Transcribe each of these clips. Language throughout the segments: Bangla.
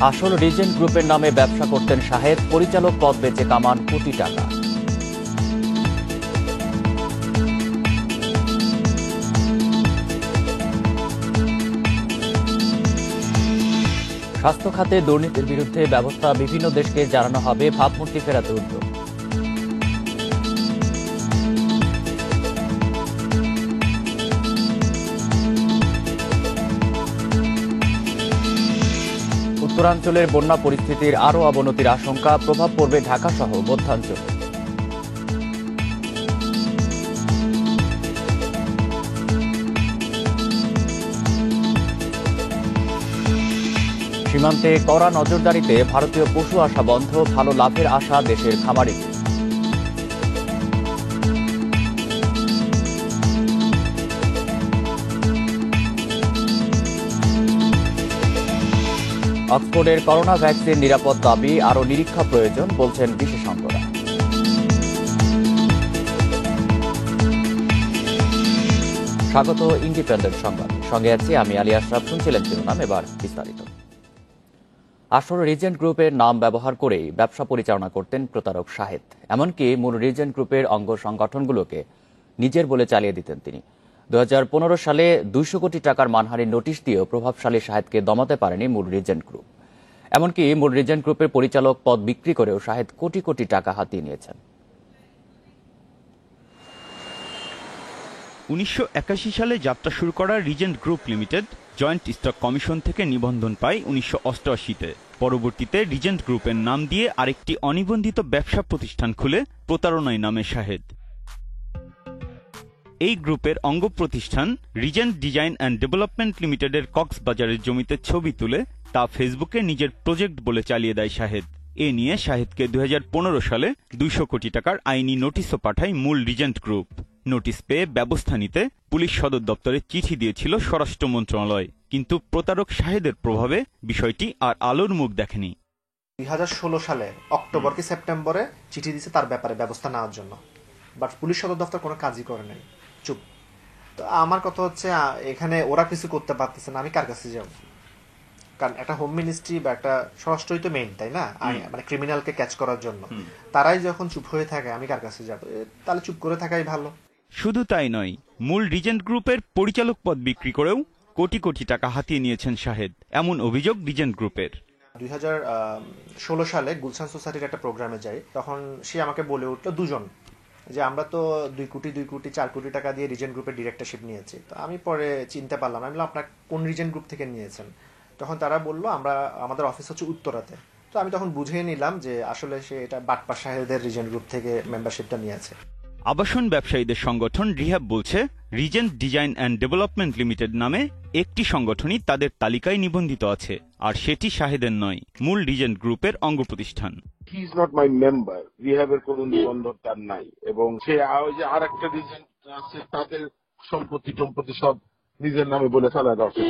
আসল রিজেন্ট গ্রুপের নামে ব্যবসা করতেন শাহেদ, পরিচালক পদ বেচে কামান কোটি টাকা। স্বাস্থ্য খাতে দুর্নীতির বিরুদ্ধে ব্যবস্থা বিভিন্ন দেশকে জানানো হবে, ভাবমূর্তি ফেরাতে উদ্যোগ। উত্তরাঞ্চলের বন্যা পরিস্থিতির আরও অবনতির আশঙ্কা, প্রভাব পড়বে ঢাকাসহ মধ্যাঞ্চলে। সীমান্তে কড়া নজরদারিতে ভারতীয় পশু আসা বন্ধ, ভালো লাভের আশা দেশের খামারিদের। অক্সফোর্ডের করোনা ভ্যাকসিন নিরাপদ দাবি, আরও নিরীক্ষা প্রয়োজন বলছেন বিশেষজ্ঞরা। স্বাগত ইন্ডিপেন্ডেন্ট সংবাদ, সঙ্গে আছি আমি আলী আশরাফ। শুনছিলেন শিরোনাম, এবার বিস্তারিত। আসল রিজেন্ট গ্রুপের নাম ব্যবহার করেই ব্যবসা পরিচালনা করতেন প্রতারক শাহেদ। এমনকি মূল রিজেন্ট গ্রুপের অঙ্গ সংগঠনগুলোকে নিজের বলে চালিয়ে দিতেন তিনি। 2015 সালে 200 কোটি টাকার মানহানির নোটিশ দিয়েও প্রভাবশালী শাহেদকে দমাতে পারেনি মূল রিজেন্ট গ্রুপ। এমনকি মূল রিজেন্ট গ্রুপের পরিচালক পদ বিক্রি করেও শাহেদ কোটি কোটি টাকা হাতিয়ে নিয়েছেন। 1981 সালে যাত্রা শুরু করা Regent group limited joint stock commission থেকে নিবন্ধন পায় 1988-তে। পরবর্তীতে রিজেন্ট গ্রুপের নাম দিয়ে আরেকটি অনিবন্ধিত ব্যবসা প্রতিষ্ঠান খুলে প্রতারণায় নামে শাহেদ। এই গ্রুপের অঙ্গ প্রতিষ্ঠান রিজেন্ট ডিজাইন অ্যান্ড ডেভেলপমেন্ট লিমিটেডের কক্সবাজারের জমিতে ছবি তুলে তা ফেসবুকে নিজের প্রজেক্ট বলে চালিয়ে দেয় শাহেদ। এ নিয়ে শাহেদকে 2015 সালে 200 কোটি টাকার আইনি নোটিশও পাঠায় মূল রিজেন্ট গ্রুপ। নোটিশ পেয়ে ব্যবস্থা নিতে পুলিশ সদর দপ্তরে চিঠি দিয়েছিল স্বরাষ্ট্র মন্ত্রণালয়, কিন্তু প্রতারক শাহেদের প্রভাবে বিষয়টি আর আলোর মুখ দেখেনি। 2016 সালে অক্টোবর কি সেপ্টেম্বরে চিঠি দিয়েছে তার ব্যাপারে ব্যবস্থা নেওয়ার জন্য, বাট পুলিশ সদর দপ্তর কোনো কাজই করে নাই, চুপ। তো আমার কথা হচ্ছে, এখানে ওরা কিছু করতে পারতেছে না, আমি কার কাছে যাব? কারণ একটা হোম মিনিস্ট্রি বা একটা স্বরাষ্ট্রই তো মেইন, তাই না? মানে ক্রিমিনালকে ক্যাচ করার জন্য তারাই যখন চুপ হয়ে থাকে, আমি কার কাছে যাব? তাহলে চুপ করে থাকাই ভালো। শুধু তাই নয়, মূল রিজেন্ট গ্রুপের পরিচালক পদ বিক্রি করেও কোটি কোটি টাকা হাতিয়ে নিয়েছেন শাহেদ, এমন অভিযোগ রিজেন্ট গ্রুপের। 2016 সালে গুলশান সোসাইটির একটা প্রোগ্রামে যাই, তখন সে আমাকে বলে উঠলো দুজন যে আমরা তো 2 কোটি 4 কোটি টাকা দিয়ে রিজেন্ট গ্রুপের ডিরেক্টরশিপ নিয়েছি। তো আমি পরে চিনতে পারলাম, আমি বললাম আপনার কোন রিজেন্ট গ্রুপ থেকে নিয়েছেন? তখন তারা বললো আমাদের অফিস হচ্ছে উত্তরাতে। তো আমি তখন বুঝিয়ে নিলাম যে আসলে সে এটা বাটপার শাহেদের রিজেন্ট গ্রুপ থেকে মেম্বারশিপটা নিয়েছে। আবাসন ব্যবসায়ীদের সংগঠন রিহ্যাব বলছে, Regent design and development limited নামে একটি সংগঠনই তাদের তালিকায় নিবন্ধিত আছে, আর সেটি শাহেদের নয়, মূল রিজেন্ট গ্রুপের অঙ্গ প্রতিষ্ঠান। He is not my member, রিহ্যাবের কোনো নিবন্ধন তার নাই, এবং সে যে আর একটা রিজেন্ট আছে তাদের সম্পত্তি সব নিজের নামে বলে চালায় দর্শক।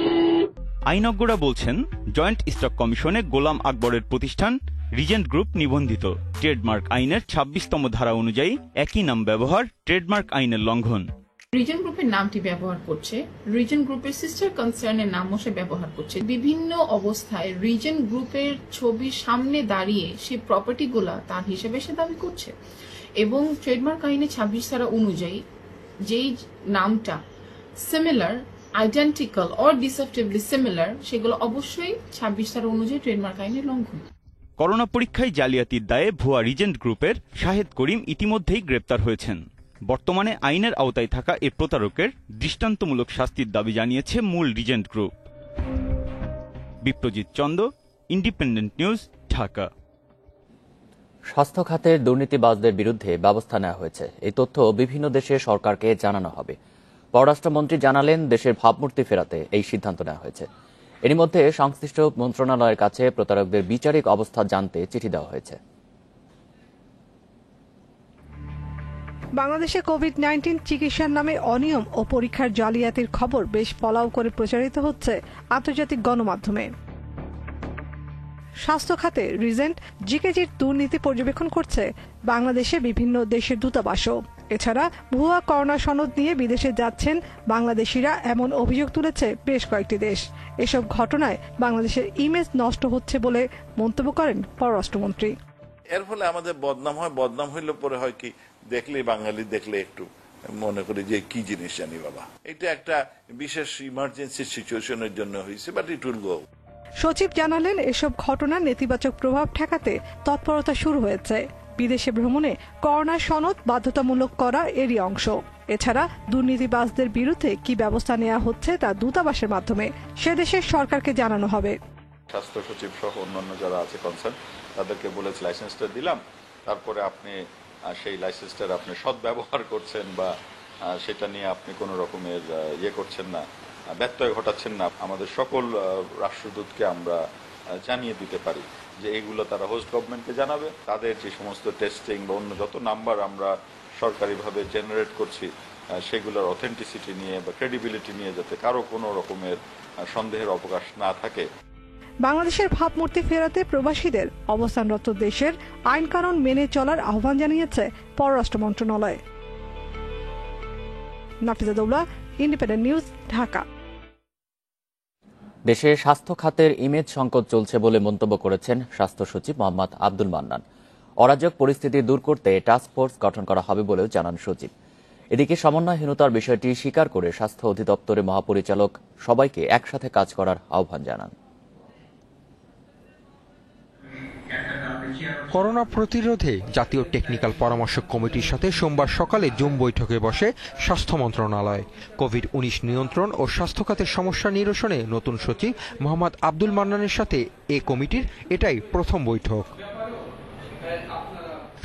আইনজ্ঞরা বলছেন, জয়েন্ট স্টক কমিশনে গোলাম আকবরের প্রতিষ্ঠান রিজেন্ট গ্রুপ নিবন্ধিত। ট্রেডমার্ক আইনের 26তম ধারা অনুযায়ী একই নাম ব্যবহার ট্রেডমার্ক আইনের লঙ্ঘন। রিজেন্ট গ্রুপের নামটি ব্যবহার করছে, রিজেন্ট গ্রুপের সিস্টার কনসার্নের নামও সে ব্যবহার করছে। বিভিন্ন অবস্থায় রিজেন্ট গ্রুপের ছবির সামনে দাঁড়িয়ে সে প্রপার্টিগুলা তার হিসেবে সে দাবি করছে, এবং ট্রেডমার্ক আইনে 26 ধারা অনুযায়ী যেই নামটা সিমিলার, আইডেন্টিক্যাল অর ডিসেপ্টিভলি সিমিলার, সেগুলো অবশ্যই 26 ধারা অনুযায়ী ট্রেডমার্ক আইনের লঙ্ঘন। করোনা পরীক্ষায় জালিয়াতির দায়ে ভুয়া রিজেন্ট গ্রুপের শাহেদ করিম ইতিমধ্যেই গ্রেপ্তার হয়েছেন। বর্তমানে আইনের আওতায় থাকা এ প্রতারকের দৃষ্টান্তমূলক শাস্তির দাবি জানিয়েছে মূল Regent group. Biprajit Chanda, Independent News, Dhaka. স্বাস্থ্য খাতের দুর্নীতিবাজদের বিরুদ্ধে ব্যবস্থা নেওয়া হয়েছে, এই তথ্য বিভিন্ন দেশের সরকারকে জানানো হবে। পররাষ্ট্রমন্ত্রী জানালেন, দেশের ভাবমূর্তি ফেরাতে এই সিদ্ধান্ত নেওয়া হয়েছে। এরই মধ্যে সংশ্লিষ্ট মন্ত্রণালয়ের কাছে প্রতারকদের বিচারিক অবস্থা জানতে চিঠি দেওয়া হয়েছে। বাংলাদেশে কোভিড-19 চিকিৎসার নামে অনিয়ম ও পরীক্ষার জালিয়াতির খবর বেশ পলাও করে প্রচারিত হচ্ছে আন্তর্জাতিক গণমাধ্যমে। স্বাস্থ্য খাতে রিজেন্ট জিকেজির দুর্নীতি পর্যবেক্ষণ করছে বাংলাদেশে বিভিন্ন দেশের দূতাবাসও। এছাড়া ভুয়া করোনা সনদ নিয়ে বিদেশে যাচ্ছেন বাংলাদেশিরা এমন অভিযোগ তুলেছে বেশ কয়েকটি দেশ। এসব ঘটনায় বাংলাদেশের ইমেজ নষ্ট হচ্ছে বলে মন্তব্য করেন পররাষ্ট্রমন্ত্রী। এর ফলে আমাদের বদনাম হয়, বদনাম হইলে পরে হয় কি, দেখলে বাঙালি দেখলে একটু মনে করি যে কি জিনিস জানি বাবা, এটা একটা বিশেষ ইমার্জেন্সি সিচুয়েশনের জন্য হয়েছে, বাট ইট উইল গো। সচিব জানালেন, এসব ঘটনার নেতিবাচক প্রভাব ঠেকাতে তৎপরতা শুরু হয়েছে। বিদেশে ভ্রমণে করোনা সনদ বাধ্যতামূলক করা এরই অংশ। এছাড়া দুর্নীতিবাজদের বিরুদ্ধে কি ব্যবস্থা নেওয়া হচ্ছে তা দূতাবাসের মাধ্যমে সে দেশের সরকারকে জানানো হবে। স্বাস্থ্য সচিব সহ অন্যান্য যারা আছে কনসার্ন, তাদেরকে বলেছে লাইসেন্সটা দিলাম, তারপরে আপনি সেই লাইসেন্সটার আপনি সদ্ব্যবহার করছেন বা সেটা নিয়ে আপনি কোনো রকমের করছেন না, ব্যত্যয় ঘটাচ্ছেন না, আমাদের সকল রাষ্ট্রদূতকে আমরা জানিয়ে দিতে পারি যে এগুলো তারা হোস্ট গভর্নমেন্টকে জানাবে। তাদের যে সমস্ত টেস্টিং বা অন্য যত নাম্বার আমরা সরকারিভাবে জেনারেট করছি সেগুলোর অথেন্টিসিটি নিয়ে বা ক্রেডিবিলিটি নিয়ে যাতে কারো কোনো রকমের সন্দেহের অবকাশ না থাকে। বাংলাদেশের ভাবমূর্তি ফেরাতে প্রবাসীদের অবস্থানরত দেশের আইন কানুন মেনে চলার আহ্বান জানিয়েছে পররাষ্ট্র মন্ত্রণালয়। Nafiza Daula, independent News, Dhaka. দেশে স্বাস্থ্য খাতের ইমেজ সংকট চলছে বলে মন্তব্য করেছেন স্বাস্থ্য সচিব মোহাম্মদ আব্দুল মান্নান। অরাজক পরিস্থিতি দূর করতে টাস্ক ফোর্স গঠন করা হবে বলেও জানান সচিব। এদিকে সমন্বয়হীনতার বিষয়টি স্বীকার করে স্বাস্থ্য অধিদপ্তরের মহাপরিচালক সবাইকে একসাথে কাজ করার আহ্বান জানান। করোনা প্রতিরোধে জাতীয় টেকনিক্যাল পরামর্শ কমিটির সাথে সোমবার সকালে জুম বৈঠকে বসে স্বাস্থ্য মন্ত্রণালয়। কোভিড-19 নিয়ন্ত্রণ ও স্বাস্থ্য খাতের সমস্যা নিরসনে নতুন সচিব মোহাম্মদ আব্দুল মান্নানের সাথে এ কমিটির এটাই প্রথম বৈঠক।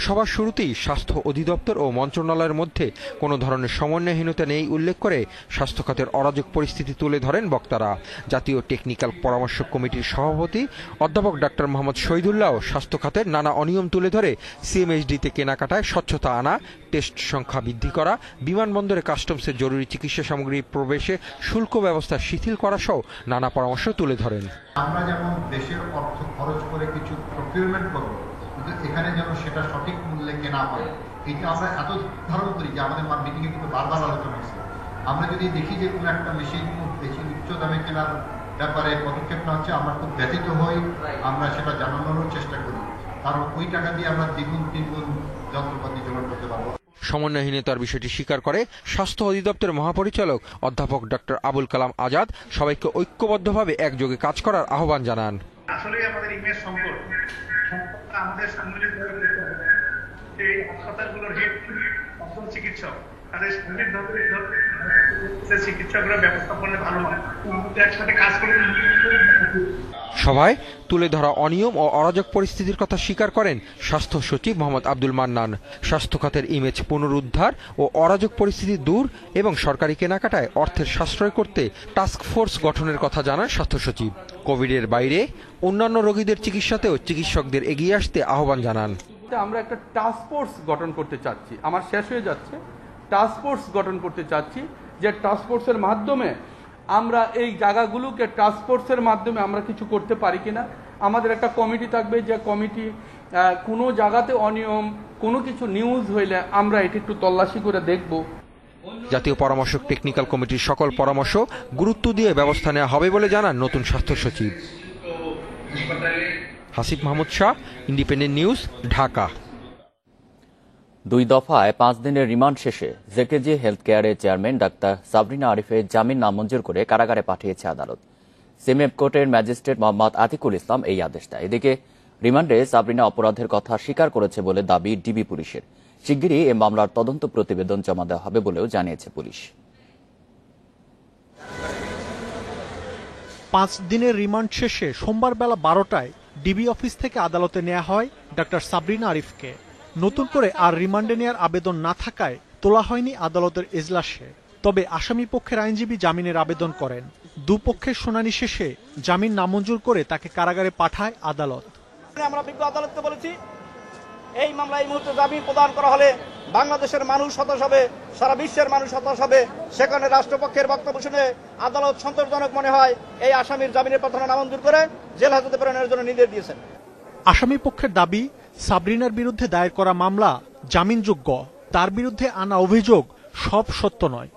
সবার শুরুতেই স্বাস্থ্য অধিদপ্তর ও মন্ত্রণালয়ের মধ্যে কোনো ধরনের সমন্বয়হীনতা নেই উল্লেখ করে স্বাস্থ্য খাতের অরাজক পরিস্থিতি তুলে ধরেন বক্তারা। জাতীয় টেকনিক্যাল পরামর্শ কমিটির সভাপতি অধ্যাপক ডাক্তার মোহাম্মদ শহীদুল্লাহ স্বাস্থ্য খাতের নানা অনিয়ম তুলে ধরে সিএমএইচডিতে কেনাকাটায় স্বচ্ছতা আনা, টেস্ট সংখ্যা বৃদ্ধি করা, বিমানবন্দরে কাস্টমসের জরুরি চিকিৎসা সামগ্রী প্রবেশে শুল্ক ব্যবস্থা শিথিল করা সহ নানা পরামর্শ তুলে ধরেন। আমরা যেমন দেশের অর্থ খরচ করে কিছু প্রকিউরমেন্ট করব, এখানে যেন সেটা সঠিক মূল্যে কেনা হয়, এটা আমরা এত ধারণ করি যে আমাদের মিটিংয়ে কিন্তু বারবার আলোচনা হয়েছে। আমরা যদি দেখি যে কোনো একটা মেশিন খুব বেশি উচ্চ দামে কেনার ব্যাপারে পদক্ষেপ না হচ্ছে, আমরা খুব ব্যথিত হই, আমরা সেটা জানানোর চেষ্টা করি, কারণ ওই টাকা দিয়ে আমরা দ্বিগুণ তিনগুণ যন্ত্রপাতি জোগাড় করতে পারবো। সমন্বয়হীনতার বিষয়টি স্বীকার করে স্বাস্থ্য অধিদপ্তরের মহাপরিচালক অধ্যাপক ডক্টর আবুল কালাম আজাদ সবাইকে ঐক্যবদ্ধভাবে একযোগে কাজ করার আহ্বান জানান। আসলে আমাদের ইমেজ সংকট আমাদের সম্মিলিত এই হাসপাতালগুলোর হেড চিকিৎসক তাদের চিকিৎসকরা ব্যবস্থাপনা ভালো হয়, একসাথে কাজ করে। সভায় তুলে ধরা অনিয়ম ও অরাজক পরিস্থিতির কথা স্বীকার করেন স্বাস্থ্য সচিব মোহাম্মদ আব্দুল মান্নান। স্বাস্থ্য খাতের ইমেজ পুনরুদ্ধার ও অরাজক পরিস্থিতি দূর এবং সরকারি কেনাকাটায় অর্থের সাশ্রয় করতে টাস্ক ফোর্স গঠনের কথা জানান স্বাস্থ্য সচিব। কোভিডের বাইরে অন্যান্য রোগীদের চিকিৎসাতেও চিকিৎসকদের এগিয়ে আসতে আহ্বান জানান। আমরা একটা টাস্ক ফোর্স গঠন করতে চাচ্ছি, আমার শেষ হয়ে যাচ্ছে, টাস্ক ফোর্স গঠন করতে চাচ্ছি, যে টাস্ক ফোর্সের মাধ্যমে আমরা এই জায়গাগুলোকে টাস্ক ফোর্সের মাধ্যমে আমরা কিছু করতে পারি কিনা। আমাদের একটা কমিটি থাকবে, যে কমিটি কোনো জায়গাতে অনিয়ম কোনো কিছু নিউজ হইলে আমরা এটি একটু তল্লাশি করে দেখব। জাতীয় পরামর্শক টেকনিক্যাল কমিটির সকল পরামর্শ গুরুত্ব দিয়ে ব্যবস্থা নেওয়া হবে বলে জানান নতুন স্বাস্থ্য সচিব। Hasib Mahmud Shah, independent News, Dhaka. 2 দফায় 5 দিনের রিমান্ড শেষে জেকেজি হেলথ কেয়ারের চেয়ারম্যান ডাক্তার সাবরিনা আরিফের জামিন নামঞ্জুর করে কারাগারে পাঠিয়েছে আদালত। সিএমএফ কোর্টের ম্যাজিস্ট্রেট মোহাম্মদ আতিকুল ইসলাম এই আদেশ দেয়। এদিকে রিমান্ডে সাবরিনা অপরাধের কথা স্বীকার করেছে বলে দাবি ডিবি পুলিশের। শিগগিরই এ মামলার তদন্ত প্রতিবেদন জমা দেওয়া হবে বলেও জানিয়েছে পুলিশ। 5 দিনের রিমান্ড শেষে সোমবার বেলা 12টায় ডিবি অফিস থেকে আদালতে নেওয়া হয় ডাক্তার সাবরিনা আরিফকে। নতুন করে আর রিমান্ডে নেওয়ার আবেদন না থাকায় তোলা হয়নি আদালতের এজলাসে। তবে আসামি পক্ষের আইনজীবী জামিনের আবেদন করেন। দুপক্ষের শুনানি শেষে জামিন নামঞ্জুর করে তাকে কারাগারে পাঠায় আদালত। আমরা বিজ্ঞ আদালতকে বলেছি, এই মামলায় এই মুহূর্তে জামিন প্রদান করা হলে বাংলাদেশের মানুষ হতাশ হবে, সারা বিশ্বের মানুষ হতাশ হবে। সেখানে রাষ্ট্রপক্ষের বক্তব্য শুনে আদালত সন্তোষজনক মনে হয় এই আসামির জামিনের প্রার্থনা নামঞ্জুর করে জেল হাজতে প্রেরণের জন্য নির্দেশ দিয়েছেন। আসামি পক্ষের দাবি, সাবরিনার বিরুদ্ধে দায়ের করা মামলা জামিনযোগ্য তার বিরুদ্ধে আনা অভিযোগ সব সত্য নয়।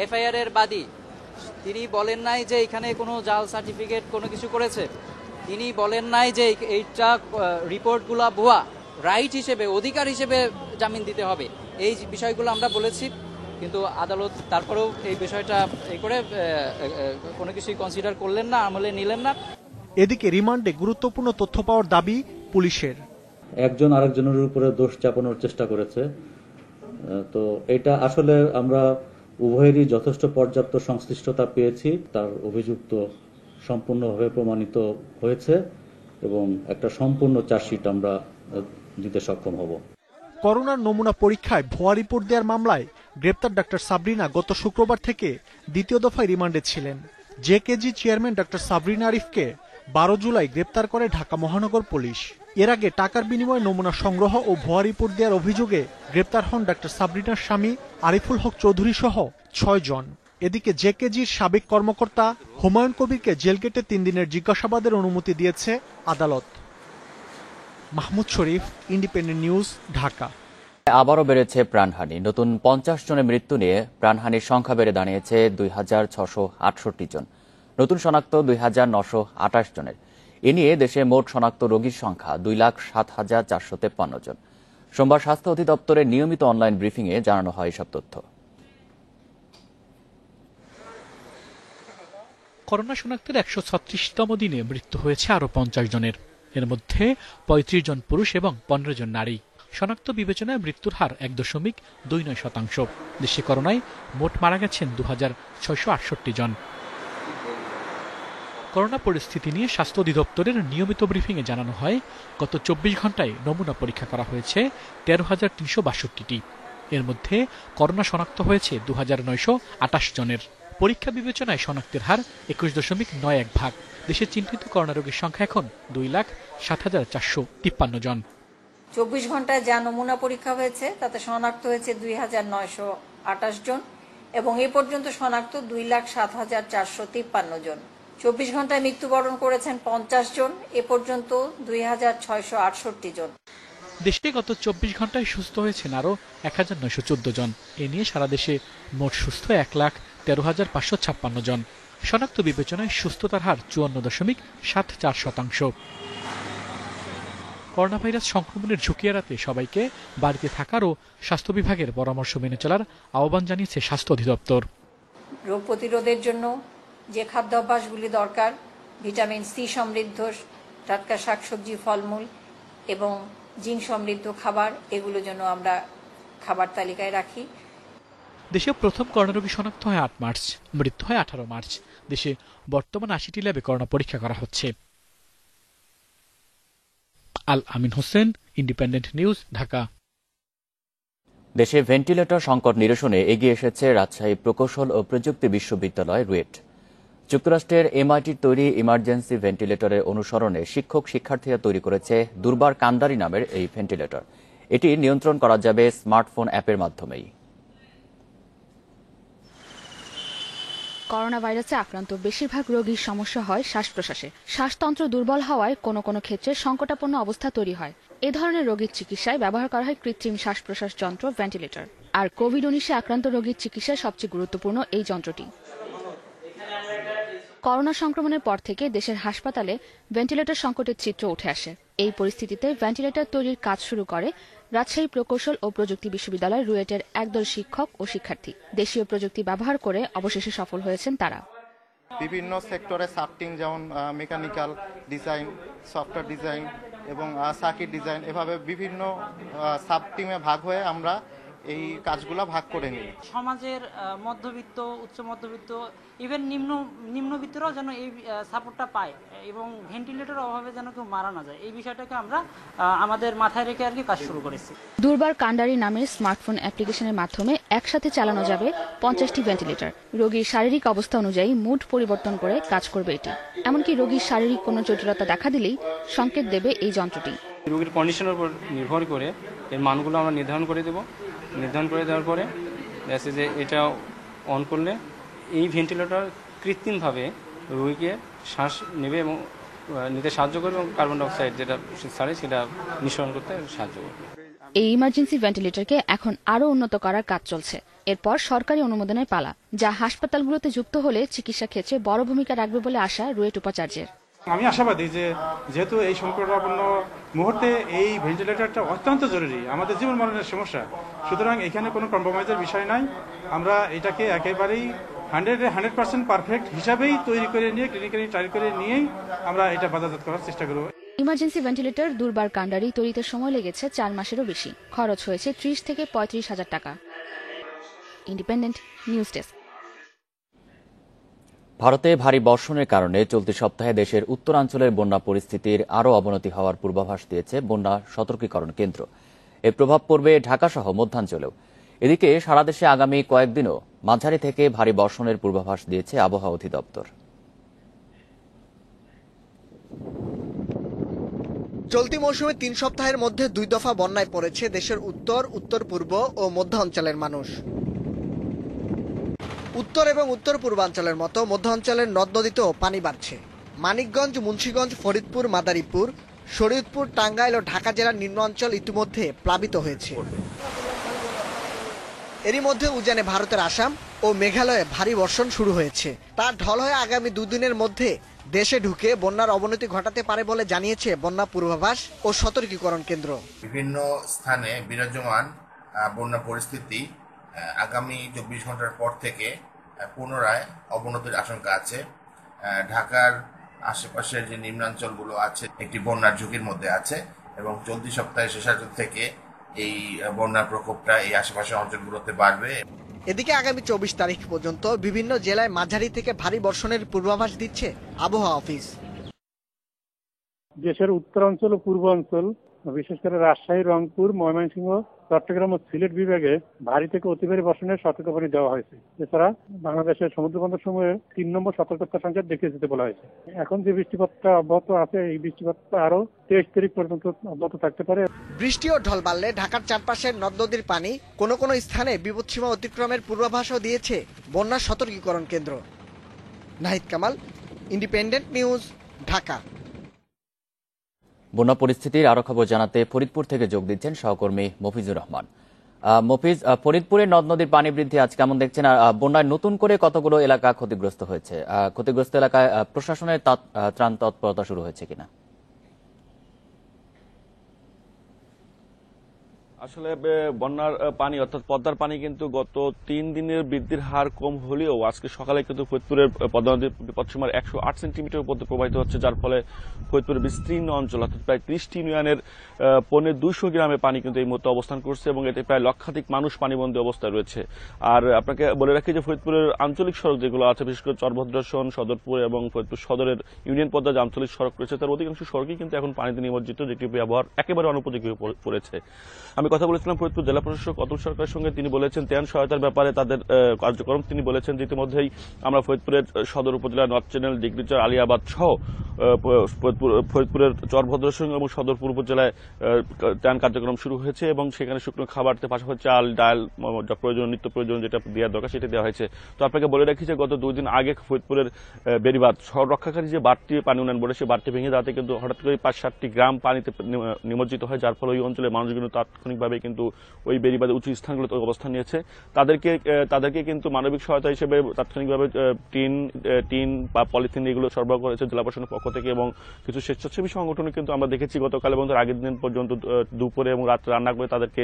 এফআইআর এর বাদী তিনি বলেন নাই যে এখানে কোনো জাল সার্টিফিকেট কোনো কিছু করেছে, তিনি বলেন নাই যে এইটা রিপোর্টগুলো ভুয়া, রাইট হিসেবে অধিকার হিসেবে জামিন দিতে হবে, এই বিষয়গুলো আমরা বলেছি। কিন্তু আদালত তারপরেও এই বিষয়টা এই করে কোনো কিছুই কনসিডার করলেন না, আমলে নিলেন না। এদিকে রিমান্ডে গুরুত্বপূর্ণ তথ্য পাওয়ার দাবি পুলিশের। একজন আরেকজনের উপরে দোষ চাপানোর চেষ্টা করেছে, তো এটা আসলে আমরা উভয়েরই যথেষ্ট পর্যাপ্ত সংশ্লিষ্টতা পেয়েছি। তার অভিযুক্ত সম্পূর্ণভাবে প্রমাণিত হয়েছে এবং একটা সম্পূর্ণ চার্জশিট আমরা দিতে সক্ষম হব। করোনার নমুনা পরীক্ষায় ভুয়া রিপোর্ট দেওয়ার মামলায় গ্রেপ্তার ডক্টর সাবরিনা গত শুক্রবার থেকে দ্বিতীয় দফায় রিমান্ডে ছিলেন। জেকেজি চেয়ারম্যান ডক্টর সাবরিনা আরিফকে 12 জুলাই গ্রেপ্তার করে ঢাকা মহানগর পুলিশ। এর আগে টাকার বিনিময়ে নমুনা সংগ্রহ ও ভুয়া রিপোর্ট দেওয়ার অভিযোগে গ্রেপ্তার হন ডক্টর সাবরিনার স্বামী আরিফুল হক চৌধুরী সহ 6 জন। এদিকে জেকেজির সাবেক কর্মকর্তা হুমায়ুন কবিরকে জেল কেটে 3 দিনের জিজ্ঞাসাবাদের অনুমতি দিয়েছে আদালত। মাহমুদ শরীফ, ইন্ডিপেন্ডেন্ট নিউজ, ঢাকা। আবারও বেড়েছে প্রাণহানি। নতুন 50 জনের মৃত্যু নিয়ে প্রাণহানির সংখ্যা বেড়ে দাঁড়িয়েছে 2668 জন। নতুন শনাক্ত 2928 জনের। এ নিয়ে দেশে মোট শনাক্ত রোগীর সংখ্যা 2,07,453 জন। সোমবার স্বাস্থ্য অধিদপ্তরের নিয়মিত অনলাইন ব্রিফিংয়ে জানানো হয় এসব তথ্য। করোনা শনাক্তের 136তম দিনে মৃত্যু হয়েছে আরও 50 জনের। এর মধ্যে 35 জন পুরুষ এবং 15 জন নারী। শনাক্ত বিবেচনায় মৃত্যুর হার 1.29%। দেশে করোনায় মোট মারা গেছেন 2668 জন। করোনা পরিস্থিতি নিয়ে স্বাস্থ্য অধিদপ্তরের নিয়মিত ব্রিফিংয়ে জানানো হয়, গত 24 ঘন্টায় নমুনা পরীক্ষা করা হয়েছে 13,362টি। এর মধ্যে করোনা শনাক্ত হয়েছে 2,928 জনের। পরীক্ষা বিবেচনায় শনাক্তের হার 21.91%। দেশে চিহ্নিত করোনা রোগীর সংখ্যা এখন 2,07,453 জন। 24 ঘন্টায় যা নমুনা পরীক্ষা হয়েছে তাতে শনাক্ত হয়েছে 2,928 জন এবং এ পর্যন্ত শনাক্ত 2,07,453 জন। 24 ঘন্টায় মৃত্যুবরণ করেছেন 50 জন, এ পর্যন্ত 2,668 জন। দেশে গত 24 ঘন্টায় সুস্থ হয়েছেন আরও 1,914 জন। এ নিয়ে সারা দেশে মোট সুস্থ 1,13,556 জন। শনাক্ত বিবেচনায় সুস্থতার হার 54.74%। করোনা ভাইরাস সংক্রমণের ঝুঁকি এড়াতে সবাইকে বাড়িতে থাকার ও স্বাস্থ্য বিভাগের পরামর্শ মেনে চলার আহ্বান জানিয়েছে স্বাস্থ্য অধিদপ্তর। রোগ প্রতিরোধের জন্য যে খাদ্যাভ্যাসগুলি দরকার, ভিটামিন সি সমৃদ্ধ টাটকা শাকসবজি, ফলমূল এবং জিঙ্ক সমৃদ্ধ খাবার, এগুলো যেন আমরা খাবার তালিকায় রাখি। দেশে প্রথম করোনা রোগী শনাক্ত হয় 8 মার্চ, মৃত্যু হয় 18 মার্চ। দেশে বর্তমান 80টি ল্যাবে করোনা পরীক্ষা করা হচ্ছে। আল আমিন হোসেন, ইন্ডিপেন্ডেন্ট নিউজ, ঢাকা। দেশে ভেন্টিলেটর সংকট নিরসনে এগিয়ে এসেছে রাজশাহী প্রকৌশল ও প্রযুক্তি বিশ্ববিদ্যালয় রুয়েট। যুক্তরাষ্ট্রের এমআইটির তৈরি ইমার্জেন্সি ভেন্টিলেটরের অনুসরণে শিক্ষক শিক্ষার্থীরা তৈরি করেছে দুর্বার কান্দারি নামের এই ভেন্টিলেটর। এটি নিয়ন্ত্রণ করা যাবে স্মার্টফোন অ্যাপের মাধ্যমেই। করোনা ভাইরাসে আক্রান্ত বেশিরভাগ রোগীর সমস্যা হয় শ্বাস প্রশ্বাসে। শ্বাসতন্ত্র দুর্বল হওয়ায় কোনো কোনো ক্ষেত্রে সংকটাপন্ন অবস্থা তৈরি হয়। এ ধরনের রোগীর চিকিৎসায় ব্যবহার করা হয় কৃত্রিম শ্বাস প্রশ্বাস যন্ত্র, ভেন্টিলেটর। আর কোভিড-19 আক্রান্ত রোগীর চিকিৎসায় সবচেয়ে গুরুত্বপূর্ণ এই যন্ত্রটি। করোনা সংক্রমণের পর থেকে দেশের হাসপাতালে ভেন্টিলেটর সংকটের চিত্র উঠে আসে। এই পরিস্থিতিতে ভেন্টিলেটর তৈরির কাজ শুরু করে রাজশাহী প্রকৌশল ও প্রযুক্তি বিশ্ববিদ্যালয় রুয়েটের একদল শিক্ষক ও শিক্ষার্থী। দেশীয় প্রযুক্তি ব্যবহার করে অবশেষে সফল হয়েছেন তারা। বিভিন্ন সেক্টরে সাবটিম, যেমন মেকানিক্যাল ডিজাইন, সফটওয়্যার ডিজাইন এবং সার্কিট ডিজাইন, এভাবে বিভিন্ন সাবটিমে ভাগ হয়ে আমরা এই কাজগুলো ভাগ করে নিই। সমাজের মধ্যবিত্ত, উচ্চ মধ্যবিত্ত, ইভেন নিম্নবিত্তরাও যেন এই সাপোর্টটা পায় এবং ভেন্টিলেটর অভাবে যেন কেউ মারা না যায়, এই বিষয়টাকে আমরা আমাদের মাথায় রেখে আর কি কাজ শুরু করেছি। দুর্বার কান্ডারি নামের স্মার্টফোন অ্যাপ্লিকেশনের মাধ্যমে একসাথে চালানো যাবে 50টি ভেন্টিলেটর। রোগীর শারীরিক অবস্থা অনুযায়ী মুড পরিবর্তন করে কাজ করবে এটি। এমনকি রোগীর শারীরিক কোনো জটিলতা দেখা দিলেই সংকেত দেবে এই যন্ত্রটি। রোগীর কন্ডিশনের উপর নির্ভর করে এর মানগুলো আমরা নির্ধারণ করে দেব। নির্ধারণ করে দেওয়ার পরে দেখা যে এটা অন করলে এই ভেন্টিলেটর কৃত্রিমভাবে রোগীকে শ্বাস নেবে এবং নিতে সাহায্য করবে এবং কার্বন ডাইঅক্সাইড যেটা ছাড়ে সেটা নিঃসরণ করতে সাহায্য করবে। এই ইমার্জেন্সি ভেন্টিলেটরকে এখন আরও উন্নত করার কাজ চলছে। এরপর সরকারি অনুমোদনের পালা, যা হাসপাতালগুলোতে যুক্ত হলে চিকিৎসা ক্ষেত্রে বড় ভূমিকা রাখবে বলে আশা রুয়েট উপাচার্যের। আমি আশাবাদী যে যেহেতু এই সংকটাপন্ন মুহূর্তে এই ভেন্টিলেটরটা অত্যন্ত জরুরি, আমাদের জীবন মরণের সমস্যা, সুতরাং এখানে কোনো কম্প্রোমাইজের বিষয় নাই। আমরা এটাকে একেবারেই 100% পারফেক্ট হিসাবেই তৈরি করে নিয়ে ক্লিনিক্যালি ট্রায়াল করে নিয়েই আমরা এটা বাজারজাত করার চেষ্টা করব। ইমার্জেন্সি ভেন্টিলেটর দুর্বার কাণ্ডারি তৈরিতে সময় লেগেছে 4 মাসেরও বেশি। খরচ হয়েছে 30 থেকে 35 হাজার টাকা। Independent news desk. ভারতে ভারী বর্ষণের কারণে চলতি সপ্তাহে দেশের উত্তরাঞ্চলের বন্যা পরিস্থিতির আরও অবনতি হওয়ার পূর্বাভাস দিয়েছে বন্যা সতর্কীকরণ কেন্দ্র। এর প্রভাব পড়বে ঢাকাসহ মধ্যাঞ্চলেও। এদিকে সারা দেশে আগামী কয়েকদিনও মাঝারি থেকে ভারী বর্ষণের পূর্বাভাস দিয়েছে আবহাওয়া অধিদপ্তর। চলতি মৌসুমে 3 সপ্তাহের মধ্যে 2 দফা বন্যায় পড়েছে দেশের উত্তর, উত্তর পূর্ব ও মধ্য অঞ্চলের মানুষ। উত্তর এবং উত্তর পূর্বাঞ্চলের মতো মধ্য অঞ্চলের নদ নদীতেও পানি বাড়ছে। মানিকগঞ্জ, মুন্সিগঞ্জ, ফরিদপুর, মাদারীপুর, শরীয়তপুর, টাঙ্গাইল ও ঢাকা জেলার নিম্ন অঞ্চল ইতিমধ্যে প্লাবিত হয়েছে। এরই মধ্যে উজানে ভারতের আসাম ও মেঘালয়ে ভারী বর্ষণ শুরু হয়েছে। তার ঢল হয়ে আগামী 2 দিনের মধ্যে দেশে ঢুকে বন্যার অবনতি ঘটাতে পারে বলে জানিয়েছে বন্যা পূর্বাভাস ও সতর্কীকরণ কেন্দ্র। বিভিন্ন স্থানে বিরাজমান বন্যা পরিস্থিতি আগামী 24 ঘন্টার পর থেকে পুনরায় অবনতির আশঙ্কা আছে। ঢাকার আশেপাশের যে নিম্নাঞ্চলগুলো আছে একটি বন্যার ঝুঁকির মধ্যে আছে এবং চলতি সপ্তাহের শেষার্ধ থেকে এই বন্যার প্রকোপটা এই আশেপাশের অঞ্চলগুলোতে বাড়বে। এদিকে আগামী 24 তারিখ পর্যন্ত বিভিন্ন জেলায় মাঝারি থেকে ভারী বর্ষণের পূর্বাভাস দিচ্ছে আবহাওয়া অফিস। দেশের উত্তরাঞ্চল ও পূর্বাঞ্চল, বিশেষ করে রাজশাহী, রংপুর, ময়মনসিংহ, চট্টগ্রাম ও সিলেট বিভাগে ভারী থেকে অতি ভারী বর্ষণের সতর্কবাণী দেওয়া হয়েছে। এছাড়া বাংলাদেশের সমুদ্রবন্দর সমূহে 3 নম্বর সতর্কতা সংকেত দেখিয়ে দিতে বলা হয়েছে। এখন যে বৃষ্টিপাতটা অব্যাহত আছে, এই বৃষ্টিপাতটা আরো 23 তারিখ পর্যন্ত অব্যাহত থাকতে পারে। বৃষ্টি ও ঢল বাড়লে ঢাকার চারপাশের নদ নদীর পানি কোনো কোনো স্থানে বিপদসীমা অতিক্রমের পূর্বাভাসও দিয়েছে বন্যা সতর্কীকরণ কেন্দ্র। Nahid Kamal, independent News, Dhaka. বন্যা পরিস্থিতির আরো খবর জানাতে ফরিদপুর থেকে যোগ দিচ্ছেন সহকর্মী মফিজুর রহমান। মফিজ, ফরিদপুরের নদ নদীর পানি বৃদ্ধি আজ কেমন দেখছেন? বন্যায় নতুন করে কতগুলো এলাকা ক্ষতিগ্রস্ত হয়েছে? ক্ষতিগ্রস্ত এলাকায় প্রশাসনের ত্রাণ তৎপরতা শুরু হয়েছে কিনা? আসলে বন্যার পানি অর্থাৎ পদ্মার পানি কিন্তু গত 3 দিনের বৃদ্ধির হার কম হলেও আজকে সকালে কিন্তু ফরিদপুরের পদ্মা নদীর বিপদসীমার 108 সেন্টিমিটার উপর প্রবাহিত হচ্ছে, যার ফলে ফরিদপুরের বিস্তীর্ণ অঞ্চল অর্থাৎ প্রায় 30টি ইউনিয়নের 250 গ্রামে পানি কিন্তু এই মুহূর্তে অবস্থান করছে এবং এতে প্রায় লক্ষাধিক মানুষ পানিবন্দী অবস্থায় রয়েছে। আর আপনাকে বলে রাখি যে ফরিদপুরের আঞ্চলিক সড়ক যেগুলো আছে, বিশেষ করে চরভদ্রাসন, সদরপুর এবং ফরিদপুর সদরের ইউনিয়ন পদ্মা যে আঞ্চলিক সড়ক রয়েছে তার অধিকাংশ সড়কই কিন্তু এখন পানিতে নিমজ্জিত, যেটি ব্যবহার একেবারে অনুপযোগী হয়ে পড়েছে। আমি কথা বলেছিলাম ফরিদপুর জেলা প্রশাসক অতুল সরকারের সঙ্গে। তিনি বলেছেন ত্রাণ সহায়তার ব্যাপারে তাদের কার্যক্রম। তিনি বলেছেন যে ইতিমধ্যেই আমরা ফরিদপুরের সদর উপজেলা নর্থ চ্যানেল, ডিগ্রিচর, আলিয়াবাদ সহ ফরিদপুরের চরভদ্রাসন এবং সদরপুর উপজেলায় ত্রাণ কার্যক্রম শুরু হয়েছে এবং সেখানে শুকনো খাবার পাশাপাশি চাল, ডাল, প্রয়োজন নিত্য প্রয়োজন যেটা দেওয়ার দরকার সেটা দেওয়া হয়েছে। তো আপনাকে বলে রাখি যে গত 2 দিন আগে ফরিদপুরের বেড়িবাঁধ শহর রক্ষাকারী যে বাঁধটি পানি উন্নয়ন বোর্ডে সেই বাঁধটি ভেঙে যাতে কিন্তু হঠাৎ করে 5-7টি গ্রাম পানিতে নিমজ্জিত হয়, যার ফলে ওই অঞ্চলের মানুষগুলো তাৎক্ষণিকভাবে কিন্তু ওই বেড়িবাঁধের উঁচু স্থানগুলোতে অবস্থান নিয়েছে। তাদেরকে কিন্তু মানবিক সহায়তা হিসেবে তাৎক্ষণিকভাবে টিন বা পলিথিন এগুলো সরবরাহ করেছে জেলা প্রশাসনের পক্ষ থেকে এবং কিছু স্বেচ্ছাসেবী সংগঠনে কিন্তু আমরা দেখেছি গতকাল এবং তার আগের দিন পর্যন্ত দুপুরে এবং রাত্রে রান্না করে তাদেরকে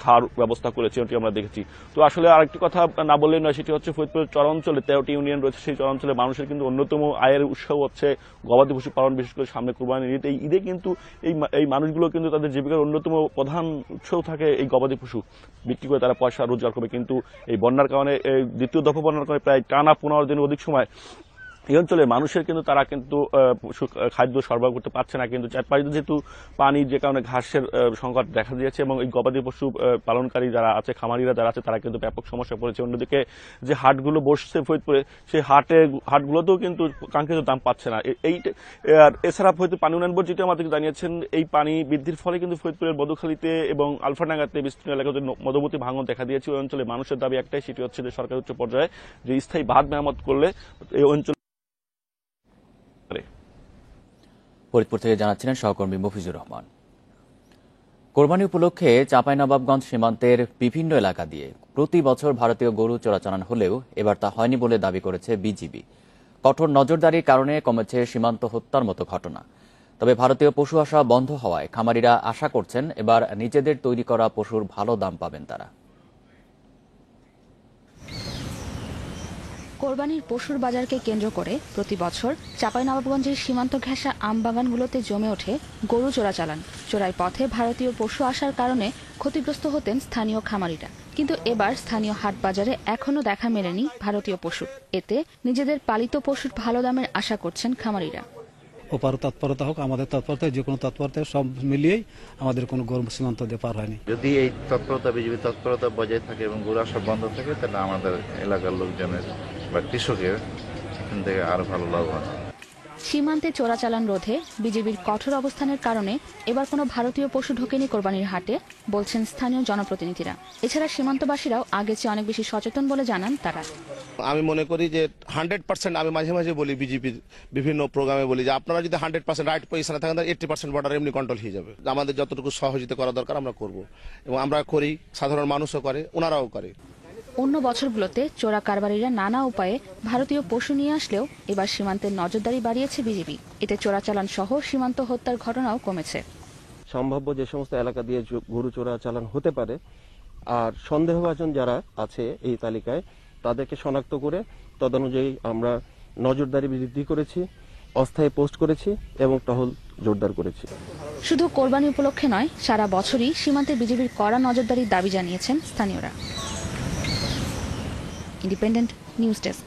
খাওয়ার ব্যবস্থা করেছে, এটি আমরা দেখেছি। তো আসলে আরেকটি কথা না বললেই নয়, সেটি হচ্ছে ফরিদপুরের চরাঞ্চলে 13টি ইউনিয়ন রয়েছে, সেই চরাঞ্চলে মানুষের কিন্তু অন্যতম আয়ের উৎস হচ্ছে গবাদি পশু পালন, বিশেষ করে সামনে কুরবানির ঈদ। এই ঈদে কিন্তু এই মানুষগুলো কিন্তু তাদের জীবিকার অন্যতম প্রধান উৎসও থাকে এই গবাদি পশু বিক্রি করে তারা পয়সা রোজগার করবে। কিন্তু এই বন্যার কারণে, দ্বিতীয় দফা বন্যার কারণে প্রায় টানা 15 দিনের অধিক সময় এই অঞ্চলের মানুষের কিন্তু তারা কিন্তু খাদ্য সরবরাহ করতে পারছে না। কিন্তু চারপাশে যেহেতু পানি, যে কারণে ঘাসের সংকট দেখা দিয়েছে এবং এই গবাদি পশু পালনকারী যারা আছে, খামারিরা যারা আছে, তারা কিন্তু ব্যাপক সমস্যা পড়েছে। অন্যদিকে যে হাটগুলো বসছে ফরিদপুরে, সেই হাটগুলোতেও কিন্তু কাঙ্ক্ষিত দাম পাচ্ছে না। এছাড়া ফরিদপুর পানি উন্নয়ন বোর্ড যেটা আমাদেরকে জানিয়েছেন, এই পানি বৃদ্ধির ফলে কিন্তু ফরিদপুরের বদুখালীতে এবং আলফাডাঙ্গাতে বিস্তীর্ণ এলাকাতে মধুমতি ভাঙন দেখা দিয়েছে। ওই অঞ্চলে মানুষের দাবি একটাই, সেটি হচ্ছে যে সরকার উচ্চ পর্যায়ে যে স্থায়ী বাঁধ মেরামত করলে এই অঞ্চল। ফরিদপুর থেকে জানাচ্ছিলেন সহকর্মী মফিজুর রহমান। কোরবানি উপলক্ষে চাঁপাইনবাবগঞ্জ সীমান্তের বিভিন্ন এলাকা দিয়ে প্রতি বছর ভারতীয় গরু চোরাচালান হলেও এবার তা হয়নি বলে দাবি করেছে বিজিবি। কঠোর নজরদারির কারণে কমেছে সীমান্ত হত্যার মতো ঘটনা। তবে ভারতীয় পশু আসা বন্ধ হওয়ায় খামারিরা আশা করছেন এবার নিজেদের তৈরি করা পশুর ভালো দাম পাবেন তারা। কোরবানির পশুর বাজারকে কেন্দ্র করে প্রতি বছর চাঁপাইনবাবগঞ্জের সীমান্ত ঘেঁষা আমবাগানগুলোতে জমে ওঠে গরু চোরাচালান। চোরাই পথে ভারতীয় পশু আসার কারণে ক্ষতিগ্রস্ত হতেন স্থানীয় খামারিরা। কিন্তু এবার স্থানীয় হাট বাজারে এখনো দেখা মেলেনি ভারতীয় পশু। এতে নিজেদের পালিত পশুর ভালো দামের আশা করছেন খামারিরা। ওপার তৎপরতা হোক, আমাদের তৎপরতা, যে কোনো তৎপরতা সব মিলিয়েই আমাদের কোনো গরু সীমান্ত দিয়ে পার হয়নি। যদি এই তৎপরতা, বিজেপি তৎপরতা বজায় থাকে এবং গরু আসা বন্ধ থাকে, তাহলে আমাদের এলাকার লোকজনের বা কৃষকের এখান থেকে আরো ভালো লাভ হয়। সীমান্তে চোরাচালান রোধে বিজেপির কঠোর অবস্থানের কারণে এবার কোনো ভারতীয় পশু ঢোকেনি কোরবানির হাটে, বলছেন স্থানীয় জনপ্রতিনিধিরা। এছাড়া সীমান্তবাসীরাও আগের চেয়ে অনেক বেশি সচেতন বলে জানান তারা। আমি মনে করি যে 100%, আমি মাঝে মাঝে বলি বিজেপির বিভিন্ন প্রোগ্রামে বলি যে আপনারা যদি 100% রাইট পজিশনে থাকেন তাহলে 80% বর্ডার এমনি কন্ট্রোল হয়ে যাবে। আমাদের যতটুকু সহযোগিতা করা দরকার আমরা করব, এবং আমরা করি, সাধারণ মানুষও করে, ওনারাও করে। অন্য বছরগুলোতে চোরা কারবারিরা নানা উপায়ে ভারতীয় পশু নিয়ে আসলেও এবার সীমান্তের নজরদারি বাড়িয়েছে বিজেপি। এতে চোরাচালান সহ সীমান্ত হত্যার ঘটনাও কমেছে। সম্ভাব্য যে সমস্ত এলাকা দিয়ে গরু চোরাচালান হতে পারে আর সন্দেহভাজন যারা আছে এই তালিকায়, তাদেরকে শনাক্ত করে তদনুযায়ী আমরা নজরদারি বৃদ্ধি করেছি, অস্থায়ী পোস্ট করেছি এবং টহল জোরদার করেছি। শুধু কোরবানি উপলক্ষে নয়, সারা বছরই সীমান্তে বিজেপির কড়া নজরদারির দাবি জানিয়েছেন স্থানীয়রা। Independent news desk.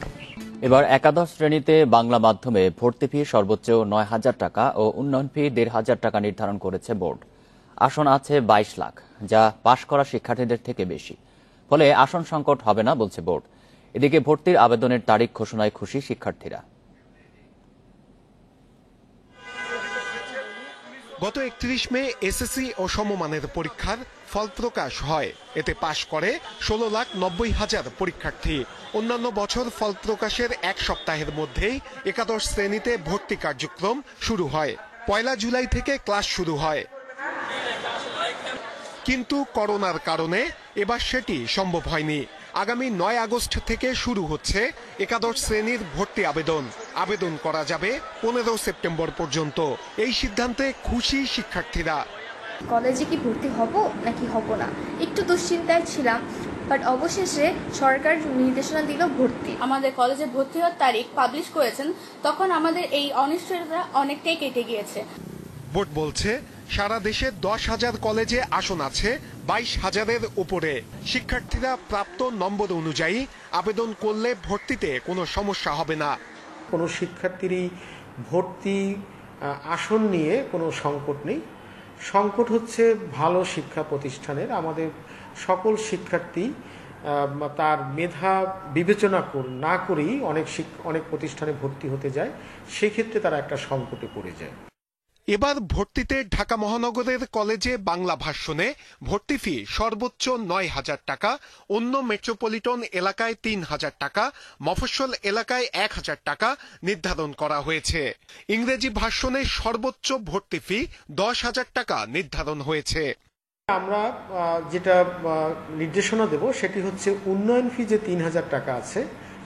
এবার একাদশ শ্রেণীতে বাংলা মাধ্যমে ভর্তি ফি সর্বোচ্চ 9,000 টাকা ও উন্নয়ন ফি 1,500 টাকা নির্ধারণ করেছে বোর্ড। আসন আছে 22 লাখ, যা পাশ করা শিক্ষার্থীদের থেকে বেশি। ফলে আসন সংকট হবে না বলছে বোর্ড। এদিকে ভর্তির আবেদনের তারিখ ঘোষণায় খুশি শিক্ষার্থীরা। গত 31 মে এসএসসি ও সমমানের পরীক্ষার ফল প্রকাশ হয়। এতে পাশ করে 16,90,000 পরীক্ষার্থী। অন্যান্য বছর ফল প্রকাশের এক সপ্তাহের মধ্যেই একাদশ শ্রেণীতে ভর্তি কার্যক্রম শুরু হয়। 1 জুলাই থেকে ক্লাস শুরু হয়, কিন্তু করোনার কারণে এবার সেটি সম্ভব হয়নি। আগামী 9 আগস্ট থেকে শুরু হচ্ছে একাদশ শ্রেণীর ভর্তি আবেদন। আবেদন করা যাবে 15 সেপ্টেম্বর পর্যন্ত। এই সিদ্ধান্তে খুশি শিক্ষার্থীরা। কলেজে কি ভর্তি হব নাকি হব না একটু দুশ্চিন্তায় ছিলাম, বাট অবশেষে সরকার নির্দেশনা দিল ভর্তি। আমাদের কলেজে ভর্তি হওয়ার তারিখ পাবলিশ করেছেন, তখন আমাদের এই অনিশ্চয়তা অনেকটাই কেটে গিয়েছে। বোর্ড বলছে সারা দেশে 10,000 কলেজে আসন আছে 22,000-এর উপরে। শিক্ষার্থীরা প্রাপ্ত নম্বর অনুযায়ী আবেদন করলে ভর্তিতে কোনো সমস্যা হবে না। কোনো শিক্ষার্থীরই ভর্তি আসন নিয়ে কোনো সংকট নেই। সংকট হচ্ছে ভালো শিক্ষা প্রতিষ্ঠানের। আমাদের সকল শিক্ষার্থী তার মেধা বিবেচনা না করেই অনেক প্রতিষ্ঠানে ভর্তি হতে যায়, সেক্ষেত্রে তারা একটা সংকটে পড়ে যায়। এবার ভর্তিতে ঢাকা মহানগরের কলেজে বাংলা ভার্সনে ভর্তি ফি সর্বোচ্চ 9,000 টাকা, অন্য মেট্রোপলিটন এলাকায় 3,000 টাকা, মফস্বল এলাকায় 1,000 টাকা নির্ধারণ করা হয়েছে। ইংরেজি ভার্সনে সর্বোচ্চ ভর্তি ফি 10,000 টাকা নির্ধারণ হয়েছে। আমরা যেটা নির্দেশনা দেব সেটি হচ্ছে উন্নয়ন ফি যে 3,000 টাকা আছে,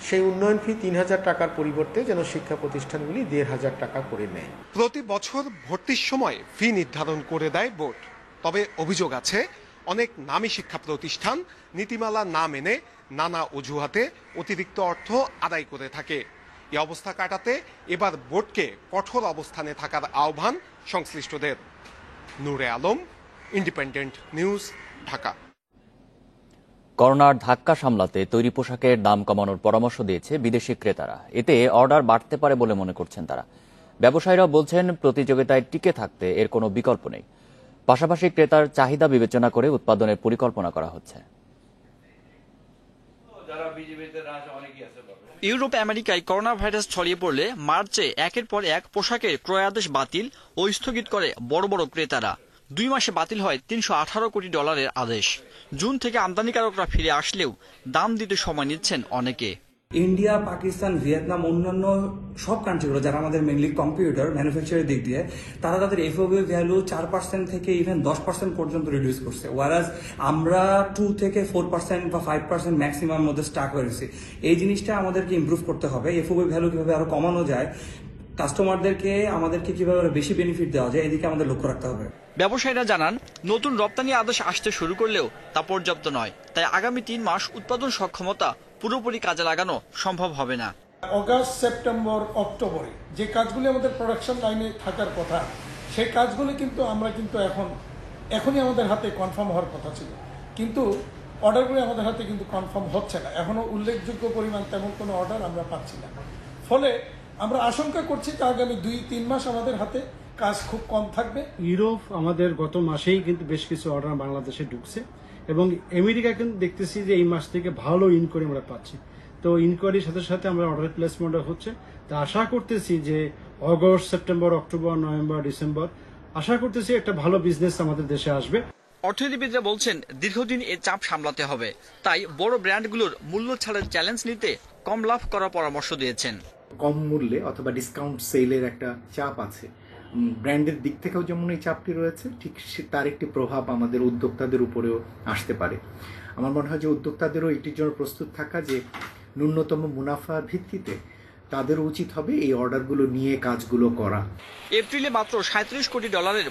সেই উন্নয়ন ফি 3,000 টাকার পরিবর্তে যেন শিক্ষা প্রতিষ্ঠানগুলি 1,500 টাকা করে নেয়। প্রতি বছর ভর্তির সময় ফি নির্ধারণ করে দেয় বোর্ড। তবে অভিযোগ আছে অনেক নামী শিক্ষা প্রতিষ্ঠান নীতিমালা না মেনে নানা অজুহাতে অতিরিক্ত অর্থ আদায় করে থাকে। এই অবস্থা কাটাতে এবার বোর্ডকে কঠোর অবস্থানে থাকার আহ্বান সংশ্লিষ্টদের। নূরে আলম, ইন্ডিপেন্ডেন্ট নিউজ, ঢাকা। করোনার ধাক্কা সামলাতে তৈরি পোশাকের দাম কমানোর পরামর্শ দিয়েছে বিদেশি ক্রেতারা। এতে অর্ডার বাড়তে পারে বলে মনে করছেন তারা। ব্যবসায়ীরাও বলছেন প্রতিযোগিতায় টিকে থাকতে এর কোনো বিকল্প নেই। পাশাপাশি ক্রেতার চাহিদা বিবেচনা করে উৎপাদনের পরিকল্পনা করা হচ্ছে। ইউরোপ আমেরিকায় করোনা ভাইরাস ছড়িয়ে পড়লে মার্চে একের পর এক পোশাকের ক্রয়াদেশ বাতিল ও স্থগিত করে বড় বড় ক্রেতারা। 2 মাসে বাতিল হয় $318 কোটি আদেশ। জুন থেকে আমদানিকারকরা ফিরে আসলেও দাম দিতে সময় নিচ্ছেন অনেকে। ইন্ডিয়া, পাকিস্তান, ভিয়েতনাম, অন্যান্য সব কান্ট্রিগুলো যারা আমাদের মেইনলি কম্পিউটার ম্যানুফ্যাকচারের দিক দিয়ে তারা তাদের এফওবি ভ্যালু 4% থেকে ইভেন 10% পর্যন্ত রিডিউস করছে, ওয়ারাজ আমরা 2 থেকে 4% বা 5% ম্যাক্সিমাম মধ্যে স্টাক হয়েছি। এই জিনিসটা আমাদেরকে ইমপ্রুভ করতে হবে। এফওবি ভ্যালু কিভাবে আরো কমানো যায়, কাস্টমারদেরকে আমাদেরকে কিভাবে বেশি বেনিফিট দেওয়া যায়, এদিকে আমাদের লক্ষ্য রাখতে হবে। ব্যবসায়ীরা জানান, নতুন রপ্তানি আদেশ আসতে শুরু করলেও তা পর্যাপ্ত নয়, তাই আগামী 3 মাস উৎপাদন সক্ষমতা পুরোপুরি কাজে লাগানো সম্ভব হবে না। অগাস্ট, সেপ্টেম্বর, অক্টোবরে যে কাজগুলি আমাদের প্রোডাকশন লাইনে থাকার কথা, সেই কাজগুলি কিন্তু আমরা কিন্তু এখনই আমাদের হাতে কনফার্ম হওয়ার কথা ছিল, কিন্তু অর্ডারগুলি আমাদের হাতে কিন্তু কনফার্ম হচ্ছে না। এখনো উল্লেখযোগ্য পরিমাণ তেমন কোনো অর্ডার আমরা পাচ্ছি না। ফলে আমরা আশঙ্কা করছি যে আগামী 2-3 মাস আমাদের হাতে কাজ খুব কম থাকবে। ইউরোপ আমাদের গত মাসেই কিন্তু বেশ কিছু অর্ডার বাংলাদেশে ঢুকছে এবং আমেরিকা কিন্তু দেখতেছি যে এই মাস থেকে ভালো ইনকোয়ারি আমরা পাচ্ছি। তো ইনকোয়ারির সাথে সাথে আমরা অর্ডার প্লেসমেন্ট হচ্ছে। তা আশা করতেছি যে অগস্ট, সেপ্টেম্বর, অক্টোবর, নভেম্বর, ডিসেম্বর আশা করতেছি একটা ভালো বিজনেস আমাদের দেশে আসবে। অর্থনীতিবিদরা বলছেন, দীর্ঘদিন এ চাপ সামলাতে হবে, তাই বড় ব্র্যান্ডগুলোর মূল্য ছাড়ের চ্যালেঞ্জ নিতে কম লাভ করার পরামর্শ দিয়েছেন। কম মূল্যে অথবা ডিসকাউন্ট সেলের একটা চাপ আছে, ব্র্যান্ডের দিক থেকেও যেমন এই চাপটি রয়েছে, ঠিক তার একটি প্রভাব আমাদের উদ্যোক্তাদের উপরেও আসতে পারে। আমার মনে হয় যে উদ্যোক্তাদেরও এটির জন্য প্রস্তুত থাকা, যে ন্যূনতম মুনাফার ভিত্তিতে তাদের উচিত হবে এই অর্ডারগুলো নিয়ে কাজগুলো করা। এপ্রিলে মাত্র $37 কোটি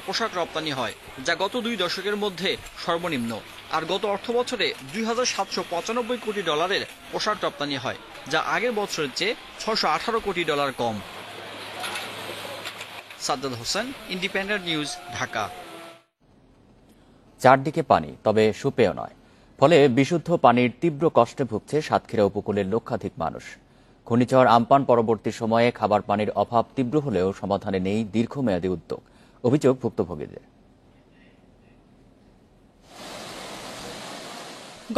পোশাক রপ্তানি হয়, যা গত 2 দশকের মধ্যে সর্বনিম্ন। আর গত অর্থ বছরে $2,795 কোটি পোশাক রপ্তানি হয়, যা আগের বছরের চেয়ে $618 কোটি কম। সাদ্দাত হোসেন, ইন্ডিপেন্ডেন্ট নিউজ, ঢাকা। চারদিকে পানি, তবে সুপেয় নয়, ফলে বিশুদ্ধ পানির তীব্র কষ্টে ভুগছে সাতক্ষীরা উপকূলের লক্ষাধিক মানুষ। ঘূর্ণিঝড় আম্পান পরবর্তী সময়ে খাবার পানির অভাব তীব্র হলেও সমাধানে নেই দীর্ঘমেয়াদী উদ্যোগ, অভিযোগ ভুক্তভোগীদের।